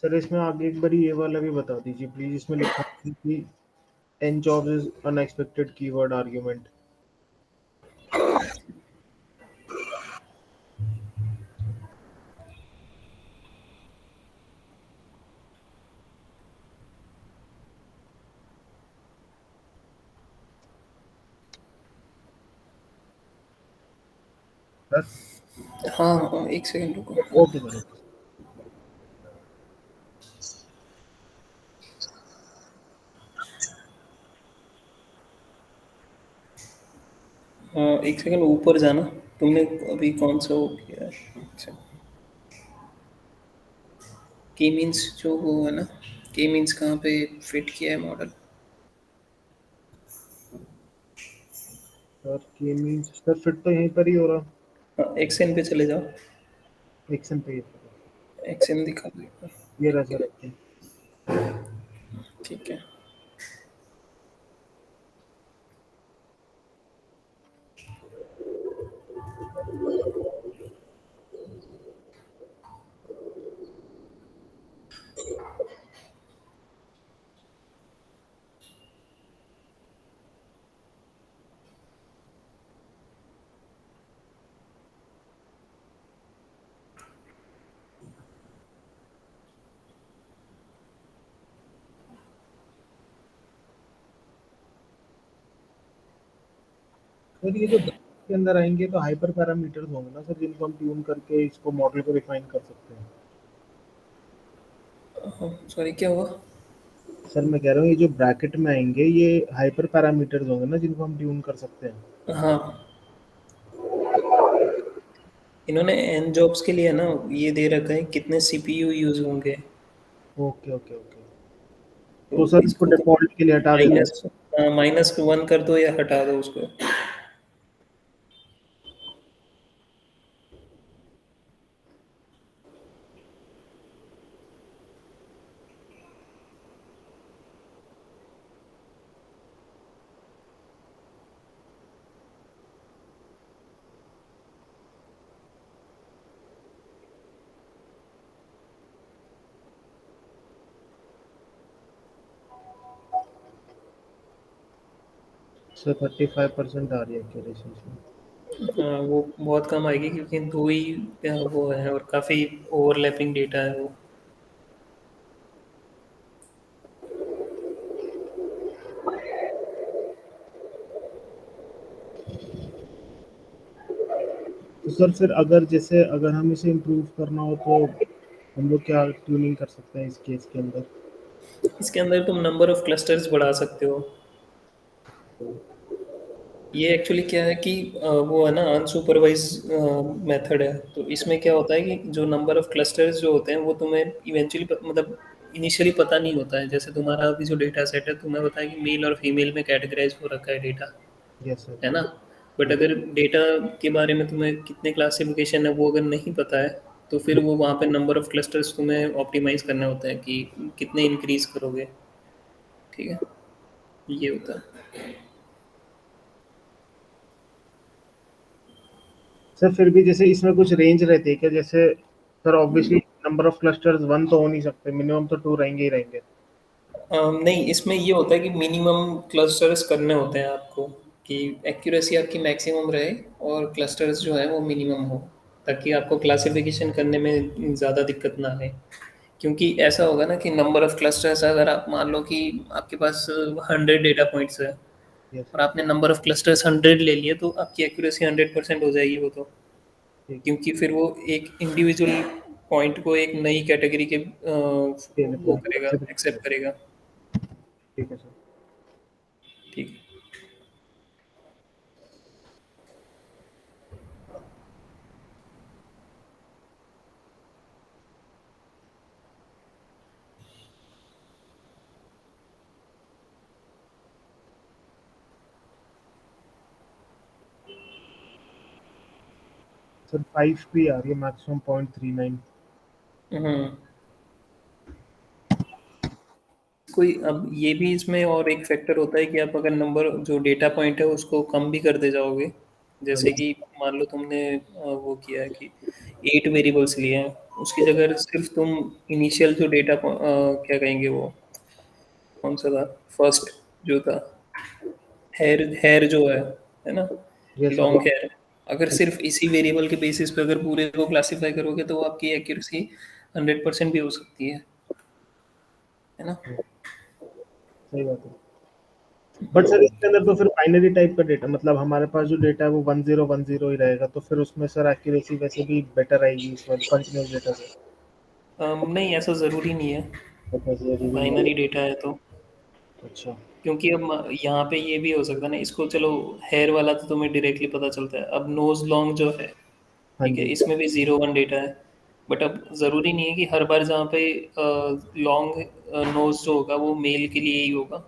S5: सर इसमें आगे एक बार ये वाला भी बता दीजिए प्लीज। इसमें लिखा है कि n jobs is unexpected keyword argument। Sir
S1: हाँ हाँ, एक सेकंड रुको।
S5: Okay sir, okay.
S1: हाँ, एक सेकंड ऊपर जाना। तुमने अभी कौन सा वो किया है? अच्छा, के मीन्स जो वो है ना, के मीन्स कहाँ पे फिट किया है मॉडल?
S5: सर के मीन्स सर फिट तो यहीं पर ही हो रहा।
S1: हाँ, एक्सेन पे चले जाओ।
S5: एक्शन पे
S1: एक्सेन दिखा दो एक बार।
S5: ये रहा सर एक्शन।
S1: ठीक है।
S5: सर ये जो के अंदर आएंगे तो हाइपर पैरामीटर्स होंगे ना सर, जिनको हम ट्यून करके इसको मॉडल को रिफाइन कर सकते हैं।
S1: सॉरी, क्या हुआ?
S5: सर मैं कह रहा हूँ ये जो ब्रैकेट में आएंगे, ये हाइपर पैरामीटर्स होंगे ना, जिनको हम ट्यून कर सकते हैं।
S1: हाँ, इन्होंने एन जॉब्स के लिए ना ये दे रखा है कितने सीपीयू यूज होंगे।
S5: Okay okay okay.
S1: तो
S5: तो सर इसको
S1: इसको
S5: डिफॉल्ट के लिए हटा देंगे।
S1: -1 कर दो या हटा दो उसको।
S5: सर 35% आ रही है एक्यूरेसी इसमें।
S1: हाँ, वो बहुत कम आएगी क्योंकि दो ही वो है और काफ़ी ओवरलैपिंग डेटा है वो।
S5: सर फिर अगर जैसे अगर हम इसे इम्प्रूव करना हो तो हम लोग क्या ट्यूनिंग कर सकते हैं इस केस के अंदर?
S1: इसके अंदर तुम नंबर ऑफ क्लस्टर्स बढ़ा सकते हो। ये एक्चुअली क्या है कि वो है ना अनसुपरवाइज मेथड है, तो इसमें क्या होता है कि जो नंबर ऑफ क्लस्टर्स जो होते हैं वो तुम्हें इवेंचुअली मतलब इनिशियली पता नहीं होता है। जैसे तुम्हारा अभी जो डेटा सेट है तुम्हें पता है कि मेल और फीमेल में कैटेगराइज हो रखा है डेटा,
S5: यस सर।
S1: है ना। बट अगर डेटा के बारे में तुम्हें कितने क्लासिफिकेशन है वो अगर नहीं पता है तो फिर वो वहाँ पे नंबर ऑफ क्लस्टर्स तुम्हें ऑप्टिमाइज करने होते हैं कि कितने इंक्रीज करोगे। ठीक है, ये होता है।
S5: सर फिर भी जैसे इसमें कुछ रेंज रहती है क्या? जैसे sir obviously number of clusters 1 तो हो नहीं सकते, मिनिमम तो 2 रहेंगे ही रहेंगे।
S1: नहीं, इसमें ये होता है कि मिनिमम क्लस्टर्स करने होते हैं आपको, कि एक्यूरेसी आपकी मैक्सिमम रहे और क्लस्टर्स जो है वो मिनिमम हो, ताकि आपको क्लासिफिकेशन करने में ज़्यादा दिक्कत ना आए। क्योंकि ऐसा होगा ना कि नंबर ऑफ क्लस्टर्स अगर आप मान लो कि आपके पास 100 डेटा पॉइंट्स है
S5: यस
S1: और आपने नंबर ऑफ क्लस्टर्स 100 ले लिए तो आपकी एक्यूरेसी 100% हो जाएगी वो तो।
S5: ठीक
S1: क्योंकि फिर वो एक इंडिविजुअल पॉइंट को एक नई कैटेगरी के वो करेगा,
S5: है।
S1: एक्सेप्ट करेगा।
S5: ठीक है सर।
S1: ठीक।
S5: सर 5 भी आ रही है मैक्सिमम 0.39।
S1: हम्म। कोई अब ये भी इसमें और एक फैक्टर होता है कि आप अगर नंबर जो डेटा पॉइंट है उसको कम भी करते जाओगे,
S5: हाँ
S1: जैसे कि मान लो तुमने वो किया है कि 8 वेरिएबल्स लिए हैं, उसकी जगह सिर्फ तुम इनिशियल जो डेटा क्या कहेंगे वो कौन सा था, फर्स्ट जो था हेयर हेयर जो है ना,
S5: यस
S1: लॉन्ग
S5: सर।
S1: हेयर, अगर सिर्फ इसी वेरिएबल के बेसिस पे अगर पूरे को क्लासिफाई करोगे तो आपकी एक्यूरेसी 100% भी हो सकती है ना।
S5: सही बात है। बट सर इसके अंदर तो फिर बाइनरी टाइप का डेटा, मतलब हमारे पास जो डेटा है वो 1010 ही रहेगा, तो फिर उसमें सर एक्यूरेसी वैसे भी बेटर आएगी इस बार कंटिन्यूस डेटा से।
S1: नहीं, ऐसा ज़रूरी नहीं है,
S5: तो फिर जरूरी नहीं
S1: बाइनरी
S5: है।
S1: डेटा है तो।
S5: अच्छा।
S1: क्योंकि अब यहाँ पे ये भी हो सकता है ना, इसको चलो हेयर वाला तो तुम्हें डायरेक्टली पता चलता है, अब नोज लॉन्ग जो है,
S5: हाँ
S1: ठीक है,
S5: जी।
S1: इसमें भी 0 1 डेटा है। बट अब ज़रूरी नहीं है कि हर बार जहाँ पे लॉन्ग नोज जो होगा वो मेल के लिए ही होगा,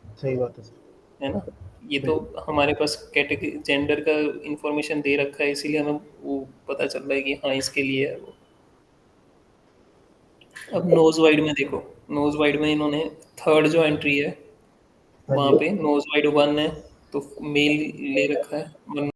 S5: सही बात है सर।
S1: है ना। ये तो
S5: बिल्कुल।
S1: हमारे पास कैटेगरी जेंडर का इंफॉर्मेशन दे रखा है, इसीलिए हमें वो पता चल रहा है कि हाँ इसके लिए है वो। अब नोज वाइड में देखो, नोज वाइड में इन्होंने थर्ड जो एंट्री है
S5: हाँ
S1: वहाँ
S5: जी।
S1: पे नोज वाइड 1 है तो मेल ले रखा है,